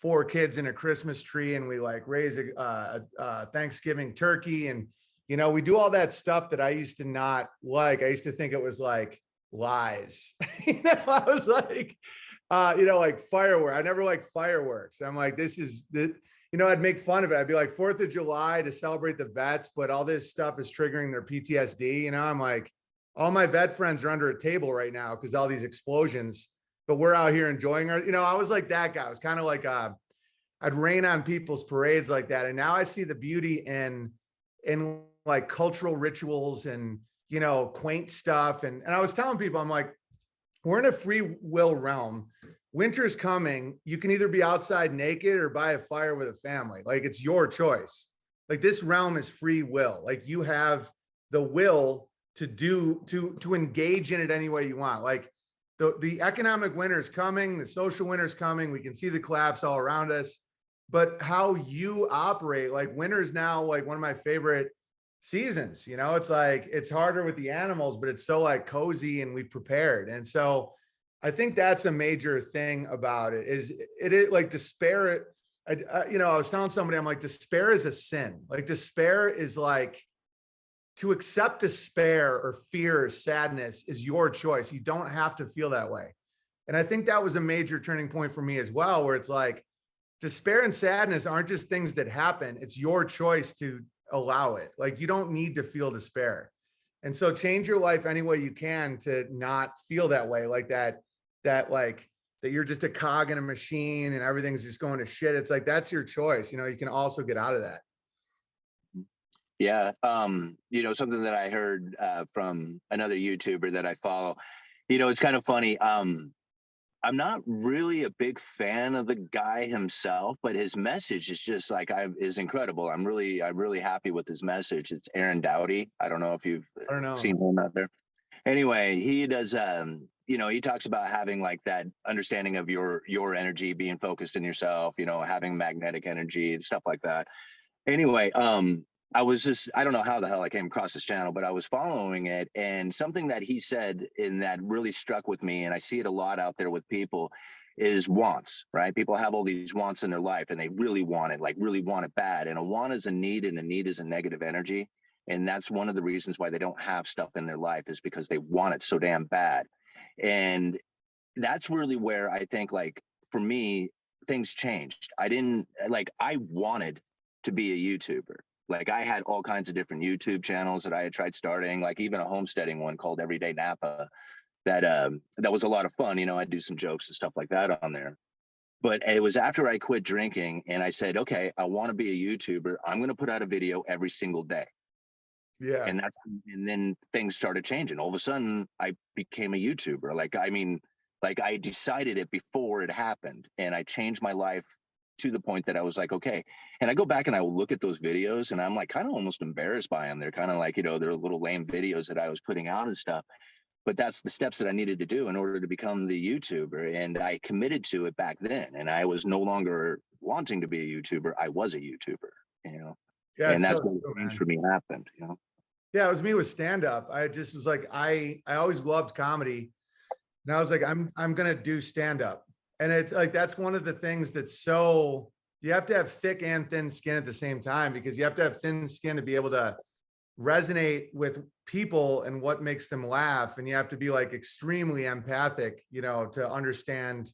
B: 4 kids and a Christmas tree, and we like raise a Thanksgiving turkey, and you know, we do all that stuff that I used to not like. I used to think it was like lies. I was like, like fireworks. I never liked fireworks. I'm like, this is the, I'd make fun of it. I'd be like 4th of July to celebrate the vets, but all this stuff is triggering their PTSD. I'm like, all my vet friends are under a table right now because all these explosions, but we're out here enjoying our, I was like that guy. I was kind of like, I'd rain on people's parades like that. And now I see the beauty in like cultural rituals and, quaint stuff. And I was telling people, I'm like, we're in a free will realm. Winter's coming. You can either be outside naked or by a fire with a family. Like, it's your choice. Like, this realm is free will. Like, you have the will to engage in it any way you want. Like, the economic winter is coming, the social winter is coming. We can see the collapse all around us, but how you operate, like, winter's now like one of my favorite seasons. It's like, it's harder with the animals, but it's so like cozy and we've prepared. And so I think that's a major thing about it is like despair. I was telling somebody, I'm like, despair is a sin. Like, despair is like, to accept despair or fear or sadness is your choice. You don't have to feel that way. And I think that was a major turning point for me as well, where it's like, despair and sadness aren't just things that happen. It's your choice to allow it. Like, you don't need to feel despair. And so change your life any way you can to not feel that way, like that you're just a cog in a machine and everything's just going to shit. It's like, that's your choice. You can also get out of that.
A: Yeah. Something that I heard from another YouTuber that I follow, it's kind of funny. I'm not really a big fan of the guy himself, but his message is just like, is incredible. I'm really happy with his message. It's Aaron Doughty. I don't know if you've seen him out there. Anyway, he does, he talks about having like that understanding of your energy, being focused in yourself, having magnetic energy and stuff like that. Anyway, I don't know how the hell I came across this channel, but I was following it, and something that he said and that really struck with me, and I see it a lot out there with people, is wants, right? People have all these wants in their life and they really want it, like really want it bad. And a want is a need, and a need is a negative energy. And that's one of the reasons why they don't have stuff in their life, is because they want it so damn bad. And that's really where I think, like, for me, things changed. I wanted to be a YouTuber. Like, I had all kinds of different YouTube channels that I had tried starting, like even a homesteading one called Everyday Napa that was a lot of fun. I'd do some jokes and stuff like that on there. But it was after I quit drinking and I said, okay, I want to be a YouTuber. I'm going to put out a video every single day.
B: Yeah.
A: And then things started changing. All of a sudden I became a YouTuber. I decided it before it happened, and I changed my life to the point that I was like, okay. And I go back and I will look at those videos and I'm like kind of almost embarrassed by them. They're kind of like, they're little lame videos that I was putting out and stuff. But that's the steps that I needed to do in order to become the YouTuber. And I committed to it back then. And I was no longer wanting to be a YouTuber. I was a YouTuber,
B: Yeah,
A: and that's what changed for me happened,
B: Yeah, it was me with stand-up. I just was like, I always loved comedy. And I was like, I'm gonna do stand-up. And it's like, that's one of the things that's so, you have to have thick and thin skin at the same time, because you have to have thin skin to be able to resonate with people and what makes them laugh. And you have to be like extremely empathic, to understand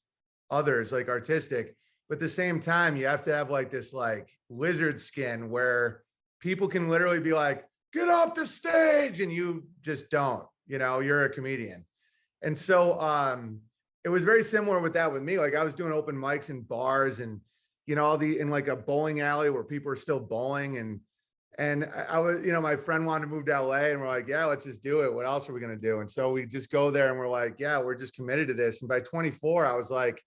B: others, like artistic. But at the same time, you have to have like this like lizard skin where people can literally be like, get off the stage. And you just don't, you're a comedian. And so, it was very similar with that with me. Like, I was doing open mics in bars and, in like a bowling alley where people are still bowling. And I was, my friend wanted to move to LA, and we're like, yeah, let's just do it. What else are we going to do? And so we just go there and we're like, yeah, we're just committed to this. And by 24, I was like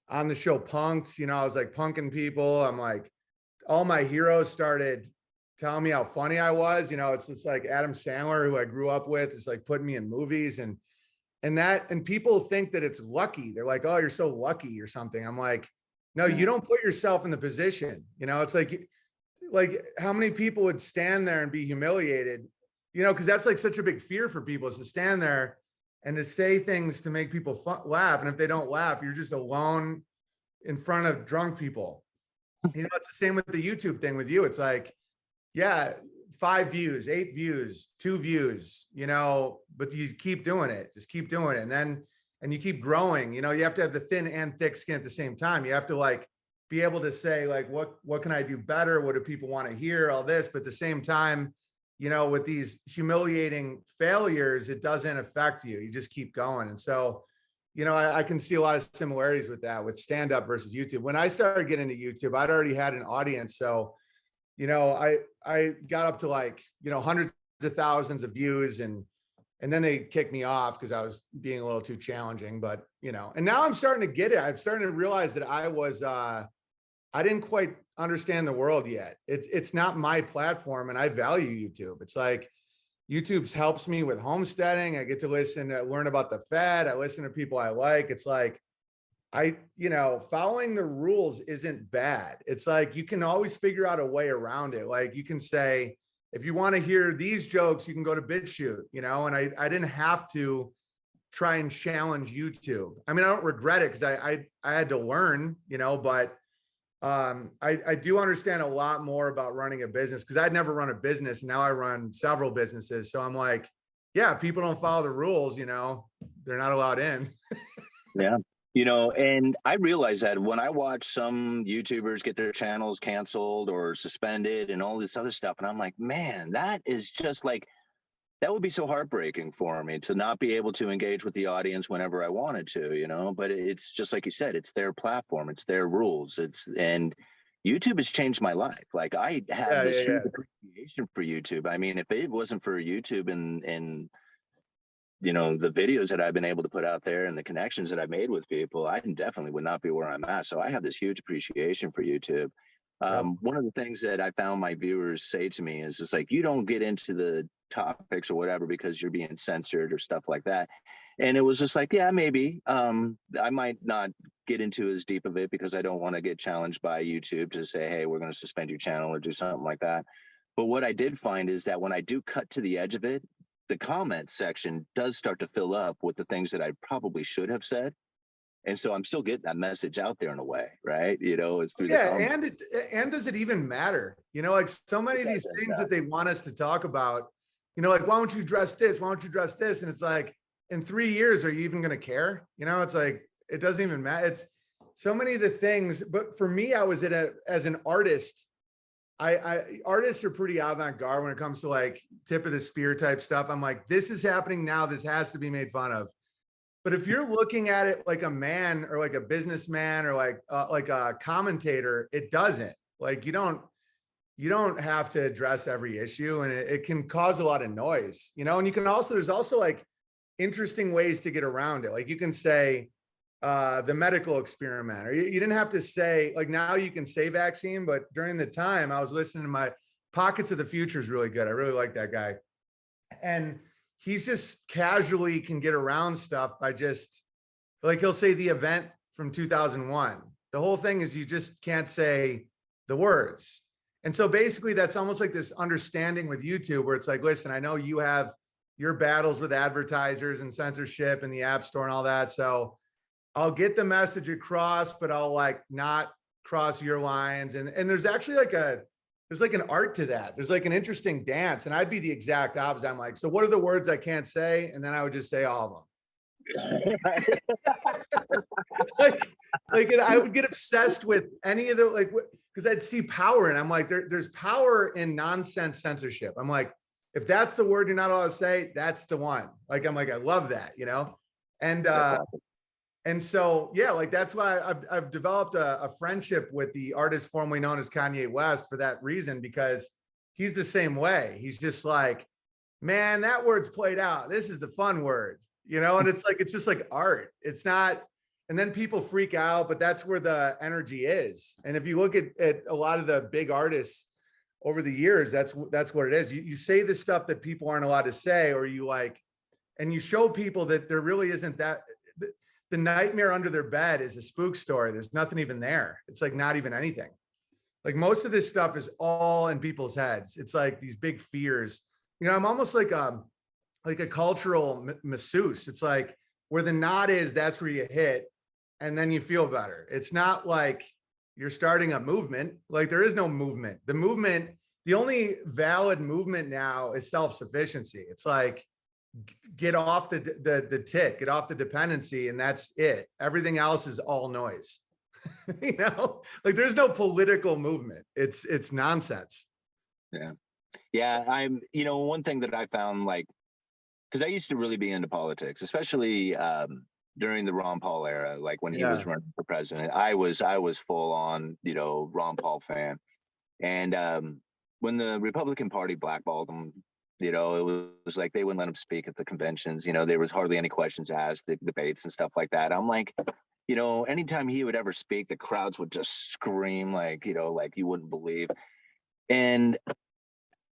B: on the show Punked, I was like punking people. I'm like, all my heroes started telling me how funny I was. It's just like Adam Sandler, who I grew up with, is like putting me in movies and people think that it's lucky. They're like, oh, you're so lucky or something. I'm like, no, you don't put yourself in the position. It's like how many people would stand there and be humiliated, because that's like such a big fear for people, is to stand there and to say things to make people laugh. And if they don't laugh, you're just alone in front of drunk people. It's the same with the YouTube thing with you. It's like, yeah, 5 views, 8 views, 2 views, but you keep doing it, just keep doing it. And you keep growing, you have to have the thin and thick skin at the same time. You have to like be able to say like, what can I do better? What do people want to hear? All this, but at the same time, with these humiliating failures, it doesn't affect you. You just keep going. And so, I can see a lot of similarities with that, with stand-up versus YouTube. When I started getting into YouTube, I'd already had an audience. So, I got up to like, hundreds of thousands of views, and then they kicked me off because I was being a little too challenging, but and now I'm starting to get it. I'm starting to realize that I didn't quite understand the world yet. It's not my platform, and I value YouTube. It's like YouTube's helps me with homesteading. I get to learn about the Fed. I listen to people I like. It's like, following the rules isn't bad. It's like, you can always figure out a way around it. Like you can say, if you want to hear these jokes, you can go to BitChute, and I didn't have to try and challenge YouTube. I mean, I don't regret it because I had to learn, but I do understand a lot more about running a business because I'd never run a business. And now I run several businesses. So I'm like, yeah, people don't follow the rules, they're not allowed in.
A: Yeah. And I realize that when I watch some YouTubers get their channels canceled or suspended and all this other stuff, and I'm like, man, that is just like, that would be so heartbreaking for me to not be able to engage with the audience whenever I wanted to, but it's just like you said, it's their platform, it's their rules. And YouTube has changed my life. Like I have this huge appreciation for YouTube. I mean, if it wasn't for YouTube and the videos that I've been able to put out there and the connections that I've made with people, I definitely would not be where I'm at. So I have this huge appreciation for YouTube. One of the things that I found my viewers say to me is just like, you don't get into the topics or whatever because you're being censored or stuff like that. And it was just like, yeah, maybe I might not get into as deep of it because I don't want to get challenged by YouTube to say, hey, we're going to suspend your channel or do something like that. But what I did find is that when I do cut to the edge of it, the comment section does start to fill up with the things that I probably should have said. And so I'm still getting that message out there in a way, right? It's through the comments.
B: And does it even matter? Like so many of these things that they want us to talk about, like, why don't you address this? Why don't you address this? And it's like, in 3 years, are you even going to care? It's like, it doesn't even matter. It's so many of the things. But for me, I was as an artist, artists are pretty avant-garde when it comes to like tip of the spear type stuff. I'm like, this is happening now. This has to be made fun of. But if you're looking at it like a man or like a businessman or like a commentator, it doesn't. Like you don't have to address every issue, and it can cause a lot of noise, and you can also, there's also like interesting ways to get around it. Like you can say the medical experiment, or you didn't have to say, like now you can say vaccine, but during the time I was listening to my Pockets of the Future is really good. I really like that guy. And he's just casually can get around stuff by just like, he'll say the event from 2001. The whole thing is you just can't say the words. And so basically that's almost like this understanding with YouTube where it's like, listen, I know you have your battles with advertisers and censorship and the App Store and all that. So I'll get the message across, but I'll like not cross your lines. And there's actually there's like an art to that. There's like an interesting dance. And I'd be the exact opposite. I'm like, so what are the words I can't say? And then I would just say all of them. like I would get obsessed with any of the, like, because I'd see power, and I'm like, there's power in nonsense censorship. I'm like, if that's the word you're not allowed to say, that's the one. Like, I'm like, I love that, And so, yeah, like that's why I've developed a friendship with the artist formerly known as Kanye West for that reason, because he's the same way. He's just like, man, that word's played out. This is the fun word, and it's like, it's just like art. It's not, and then people freak out, but that's where the energy is. And if you look at a lot of the big artists over the years, that's what it is. You say the stuff that people aren't allowed to say, or you like, and you show people that there really isn't that. The nightmare under their bed is a spook story. There's nothing even there. It's like not even anything. Like most of this stuff is all in people's heads. It's like these big fears. I'm almost like a cultural masseuse. It's like where the knot is, that's where you hit, and then you feel better. It's not like you're starting a movement. Like there is no movement. The the only valid movement now is self-sufficiency. It's like, get off the tit, get off the dependency, and that's it. Everything else is all noise. You know, like there's no political movement. It's nonsense.
A: Yeah. Yeah. One thing that I found, like, because I used to really be into politics, especially during the Ron Paul era, like when he was running for president. I was full on, Ron Paul fan. And when the Republican Party blackballed him, it was like they wouldn't let him speak at the conventions. There was hardly any questions asked, the debates and stuff like that. I'm like, anytime he would ever speak, the crowds would just scream like you wouldn't believe. And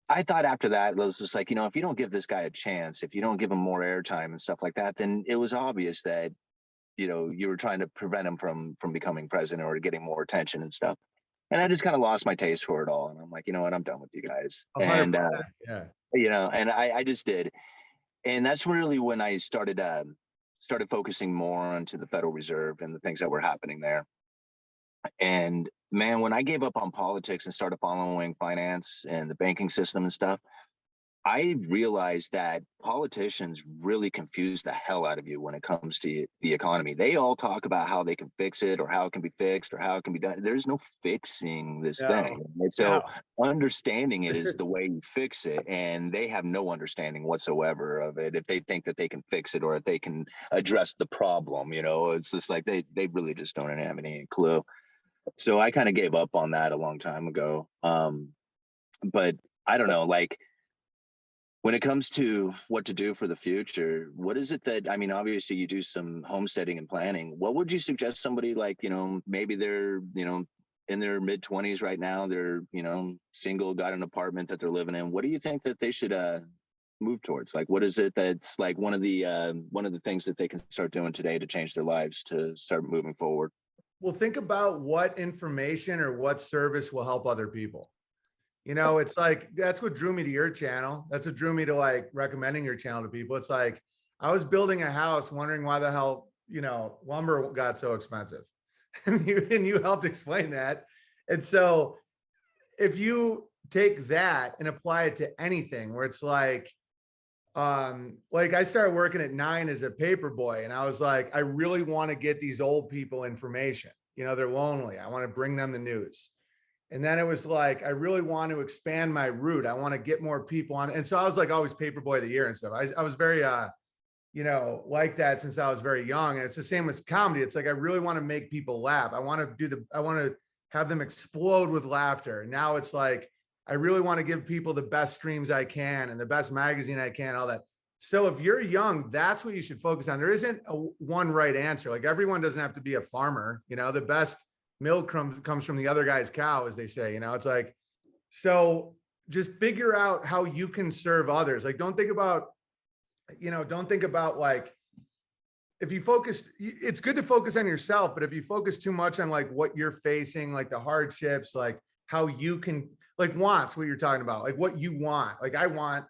A: I thought after that, it was just like, if you don't give this guy a chance, if you don't give him more airtime and stuff like that, then it was obvious that, you were trying to prevent him from becoming president or getting more attention and stuff. And I just kind of lost my taste for it all. And I'm like, you know what, I'm done with you guys.
B: 100%,
A: And, and I just did. And that's really when I started focusing more onto the Federal Reserve and the things that were happening there. And man, when I gave up on politics and started following finance and the banking system and stuff, I realized that politicians really confuse the hell out of you when it comes to the economy. They all talk about how they can fix it or how it can be fixed or how it can be done. There's no fixing this thing. And so understanding it is the way you fix it. And they have no understanding whatsoever of it. If they think that they can fix it or if they can address the problem, it's just like they really just don't have any clue. So I kind of gave up on that a long time ago. But I don't know, like, when it comes to what to do for the future, what is it that, obviously you do some homesteading and planning. What would you suggest somebody like, maybe they're, in their mid 20s right now, they're, single, got an apartment that they're living in. What do you think that they should move towards? Like, what is it that's like one of the things that they can start doing today to change their lives, to start moving forward?
B: Well, think about what information or what service will help other people. It's like, that's what drew me to your channel. That's what drew me to like recommending your channel to people. It's like, I was building a house wondering why the hell, lumber got so expensive. And you helped explain that. And so if you take that and apply it to anything where it's like I started working at 9 as a paper boy, and I was like, I really want to get these old people information. They're lonely. I want to bring them the news. And then it was like, I really want to expand my route. I want to get more people on. And so I was like always paperboy of the year and stuff. I was very, like that since I was very young. And it's the same with comedy. It's like, I really want to make people laugh. I want to have them explode with laughter. And now it's like, I really want to give people the best streams I can and the best magazine I can, all that. So if you're young, that's what you should focus on. There isn't one right answer. Like, everyone doesn't have to be a farmer. The best milk comes from the other guy's cow, as they say. It's like, so just figure out how you can serve others. Like, don't think about like, if you focus, it's good to focus on yourself, but if you focus too much on like what you're facing, like the hardships, like how you can, like wants, what you're talking about, like what you want. Like, I want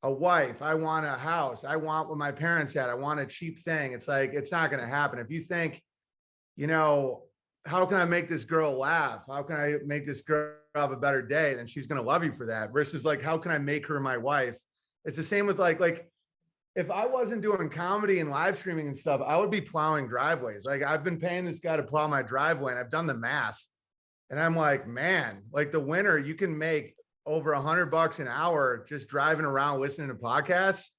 B: a wife, I want a house, I want what my parents had, I want a cheap thing. It's like, it's not going to happen. If you think, how can I make this girl laugh? How can I make this girl have a better day? Then she's going to love you for that. Versus like, how can I make her my wife? It's the same with like if I wasn't doing comedy and live streaming and stuff, I would be plowing driveways. Like, I've been paying this guy to plow my driveway, and I've done the math. And I'm like, man, like the winter, you can make over $100 an hour just driving around listening to podcasts.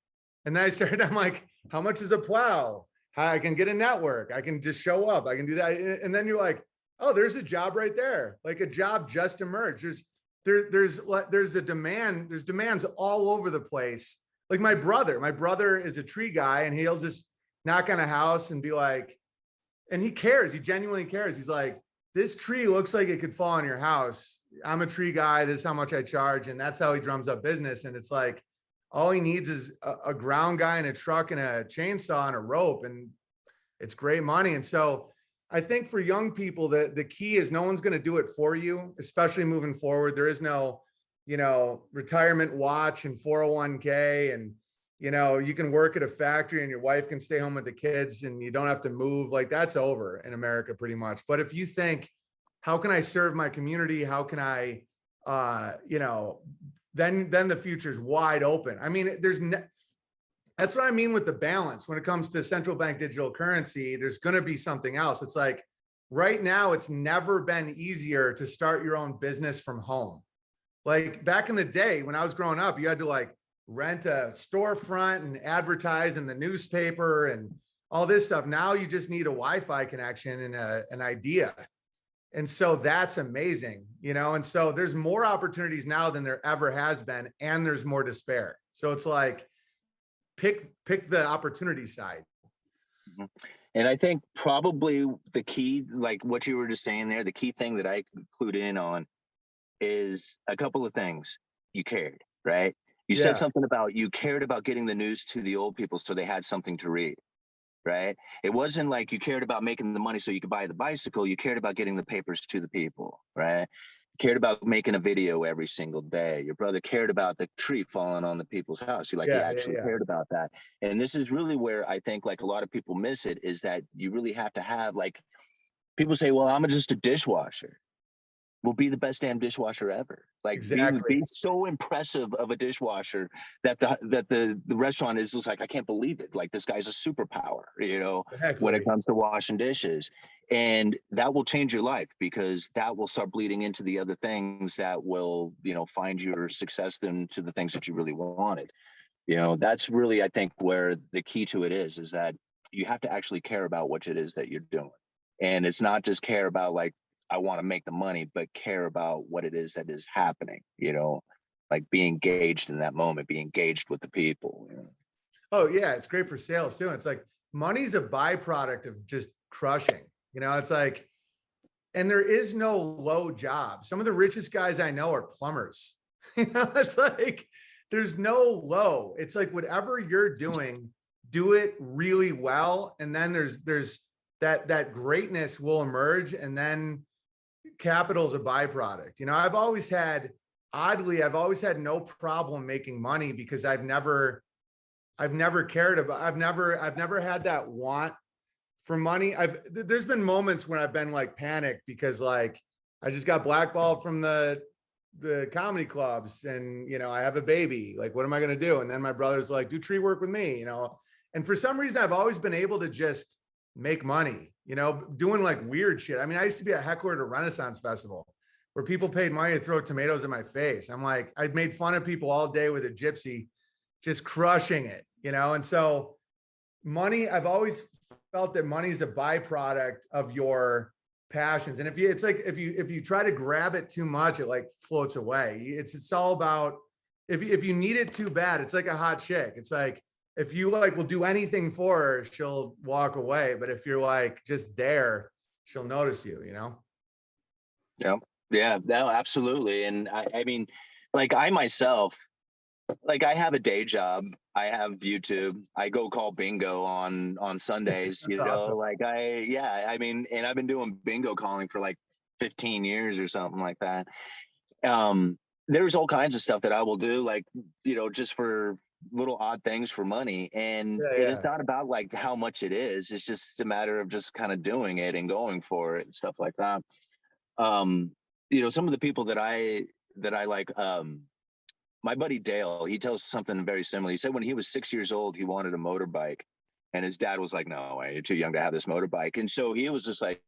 B: And then I'm like, how much is a plow? I can get a network. I can just show up. I can do that. And then you're like, oh, there's a job right there. Like, a job just emerged. There's a demand. There's demands all over the place. Like my brother is a tree guy, and he'll just knock on a house and be like, and he cares. He genuinely cares. He's like, this tree looks like it could fall on your house. I'm a tree guy. This is how much I charge. And that's how he drums up business. And it's like, all he needs is a ground guy and a truck and a chainsaw and a rope, and it's great money. And so I think for young people, the key is no one's going to do it for you, especially moving forward. There is no, retirement watch and 401k, and, you can work at a factory and your wife can stay home with the kids and you don't have to move. Like, that's over in America pretty much. But if you think, how can I serve my community? How can I you know, then the future's wide open. I mean, that's what I mean with the balance. When it comes to central bank digital currency, there's going to be something else. It's like right now, it's never been easier to start your own business from home. Like back in the day when I was growing up, you had to like rent a storefront and advertise in the newspaper and all this stuff. Now you just need a Wi-Fi connection and an idea. And so that's amazing, you know? And so there's more opportunities now than there ever has been, and there's more to spare. So it's like, pick the opportunity side.
A: And I think probably the key, like what you were just saying there, the key thing that I clued in on is a couple of things. You cared, right? You said something about you cared about getting the news to the old people so they had something to read, right? It wasn't like you cared about making the money so you could buy the bicycle. You cared about getting the papers to the people, right? Cared about making a video every single day. Your brother cared about the tree falling on the people's house. He actually cared about that. And this is really where I think like a lot of people miss it, is that you really have to have, like, people say, well, I'm just a dishwasher. Will be the best damn dishwasher ever. Like be so impressive of a dishwasher that the restaurant is just like, I can't believe it. Like this guy's a superpower, you know, when it comes to washing dishes. And that will change your life, because that will start bleeding into the other things that will, you know, find your success into the things that you really wanted. You know, that's really, I think, where the key to it is that you have to actually care about what it is that you're doing. And it's not just care about like, I want to make the money, but care about what it is that is happening, you know, like be engaged in that moment, be engaged with the people. You know?
B: Oh yeah. It's great for sales too. It's like money's a byproduct of just crushing, you know, it's like, and there is no low job. Some of the richest guys I know are plumbers. You know, it's like, there's no low. It's like whatever you're doing, do it really well. And then there's that greatness will emerge, and then capital is a byproduct. You know, I've always had no problem making money, because I've never cared about, I've never had that want for money. There's been moments when I've been like panicked because like I just got blackballed from the comedy clubs, and you know, I have a baby, like what am I going to do? And then my brother's like, do tree work with me, you know? And for some reason I've always been able to just make money, you know, doing like weird shit. I mean, I used to be a heckler at a Renaissance festival where people paid money to throw tomatoes in my face. I'm like, I'd made fun of people all day with a gypsy, just crushing it, you know? And so money, I've always felt that money is a byproduct of your passions. And if you try to grab it too much, it like floats away. It's all about, if you need it too bad, it's like a hot chick. It's like, if you like will do anything for her, she'll walk away. But if you're like just there, she'll notice you, you know?
A: Yeah, no, absolutely. And I mean, like I myself, like I have a day job. I have YouTube. I go call bingo on Sundays, you know, awesome. Like I mean, and I've been doing bingo calling for like 15 years or something like that. There's all kinds of stuff that I will do, like, you know, just for little odd things for money. And it is not about like how much it is. It's just a matter of just kind of doing it and going for it and stuff like that. You know, some of the people that I like, my buddy Dale, he tells something very similar. He said when he was 6 years old, he wanted a motorbike, and his dad was like, no, you're too young to have this motorbike. And so he was just like,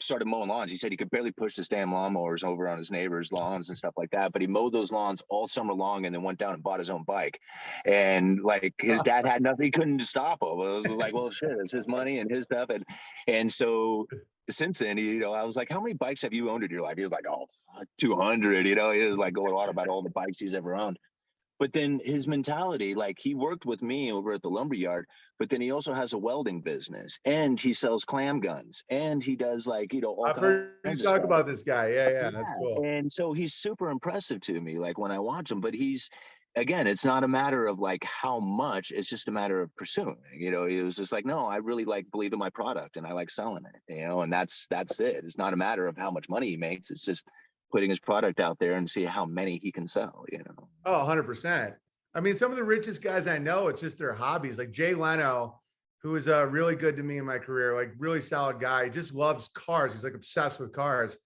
A: started mowing lawns. He said he could barely push his damn lawnmowers over on his neighbors' lawns and stuff like that. But he mowed those lawns all summer long, and then went down and bought his own bike. And like his dad had nothing, he couldn't stop him. It was like, well, shit, it's his money and his stuff. And so since then, you know, I was like, how many bikes have you owned in your life? He was like, oh, 200, you know, he was like going on about all the bikes he's ever owned. But then his mentality, like he worked with me over at the lumberyard, but then he also has a welding business, and he sells clam guns, and he does like, you know, all
B: I've heard you talk about this guy. Yeah, that's cool.
A: And so he's super impressive to me, like when I watch him, but again, it's not a matter of like how much, it's just a matter of pursuing it. You know, he was just like, no, I really like believe in my product and I like selling it, you know, and that's it. It's not a matter of how much money he makes. It's just putting his product out there and see how many he can sell, you know?
B: Oh, 100%. I mean, some of the richest guys I know, it's just their hobbies. Like Jay Leno, who is really good to me in my career, like really solid guy. He just loves cars. He's like obsessed with cars.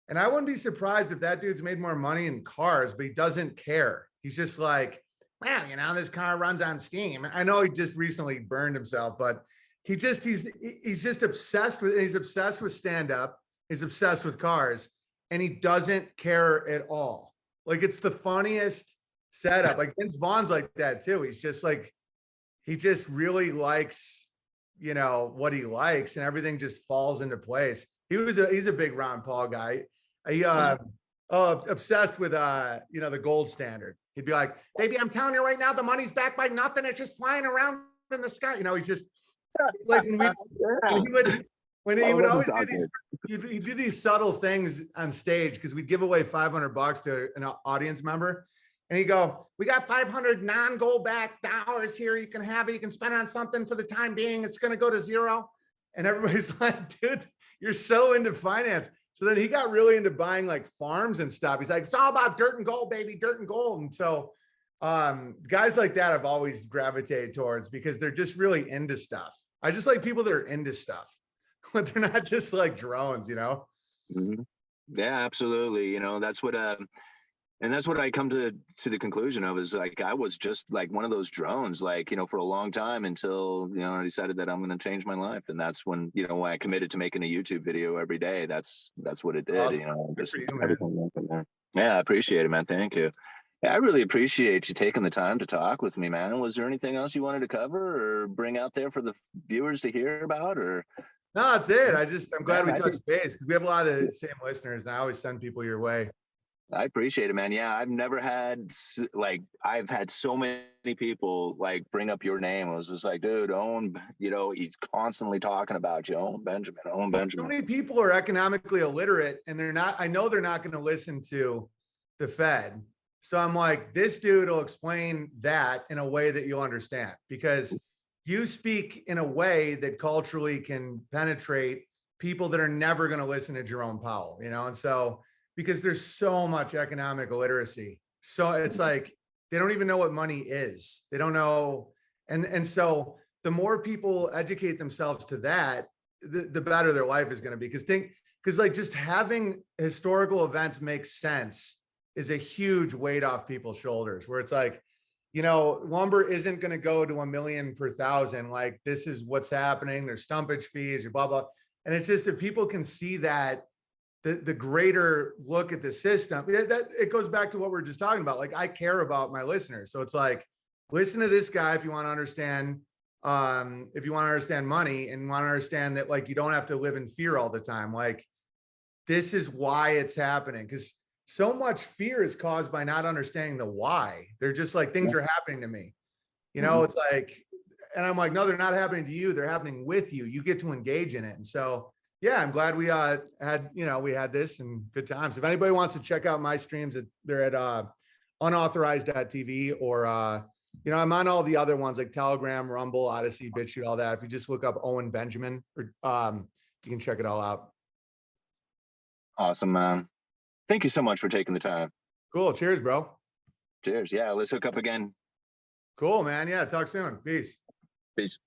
B: And I wouldn't be surprised if that dude's made more money in cars, but he doesn't care. He's just like, man, this car runs on steam. I know he just recently burned himself, but he's just obsessed with stand-up. He's obsessed with cars, and he doesn't care at all. Like, it's the funniest setup. Like, Vince Vaughn's like that too. He's just like, he just really likes, what he likes, and everything just falls into place. He's a big Ron Paul guy. Obsessed with the gold standard. He'd be like, baby, I'm telling you right now, the money's backed by nothing. It's just flying around in the sky. He's just like, when he would always do these, he'd do these subtle things on stage, because we'd give away $500 to an audience member. And he'd go, we got 500 non-gold backed dollars here. You can have it. You can spend it on something for the time being. It's going to go to zero. And everybody's like, dude, you're so into finance. So then he got really into buying like farms and stuff. He's like, it's all about dirt and gold, baby, dirt and gold. And so guys like that I've always gravitated towards, because they're just really into stuff. I just like people that are into stuff, but they're not just like drones,
A: Mm-hmm. Yeah, absolutely. That's what, and that's what I come to the conclusion of, is like, I was just like one of those drones, like, for a long time, until, I decided that I'm going to change my life. And that's when, when I committed to making a YouTube video every day. That's what it did.
B: Awesome.
A: Just everything there. Yeah, I appreciate it, man. Thank you. Yeah, I really appreciate you taking the time to talk with me, man. Was there anything else you wanted to cover or bring out there for the viewers to hear about, or?
B: No, that's it. I'm glad we touched base, because we have a lot of the same listeners, and I always send people your way.
A: I appreciate it, man. Yeah, I've had so many people like bring up your name. I was just like, dude, Owen, he's constantly talking about you, Owen Benjamin.
B: So many people are economically illiterate, and I know they're not going to listen to the Fed. So I'm like, this dude will explain that in a way that you'll understand, because you speak in a way that culturally can penetrate people that are never going to listen to Jerome Powell, and so, because there's so much economic illiteracy. So it's like, they don't even know what money is. They don't know. And so the more people educate themselves to that, the better their life is going to be. Because like, just having historical events make sense is a huge weight off people's shoulders, where it's like, lumber isn't going to go to $1 million per thousand. Like, this is what's happening. There's stumpage fees, or blah, blah. And it's just, if people can see that, the greater look at the system, that it goes back to what we're just talking about. Like, I care about my listeners. So it's like, listen to this guy if you want to understand, money, and want to understand that, like, you don't have to live in fear all the time. Like, this is why it's happening. Because so much fear is caused by not understanding the why. They're just like, things are happening to me. It's like, and I'm like, no, they're not happening to you. They're happening with you. You get to engage in it. And so, yeah, I'm glad we had this, and good times. If anybody wants to check out my streams, they're at unauthorized.tv, or I'm on all the other ones like Telegram, Rumble, Odyssey, BitChute, all that. If you just look up Owen Benjamin, or you can check it all out.
A: Awesome, man. Thank you so much for taking the time.
B: Cool. Cheers, bro.
A: Cheers. Yeah, let's hook up again.
B: Cool, man. Yeah, talk soon. Peace.
A: Peace.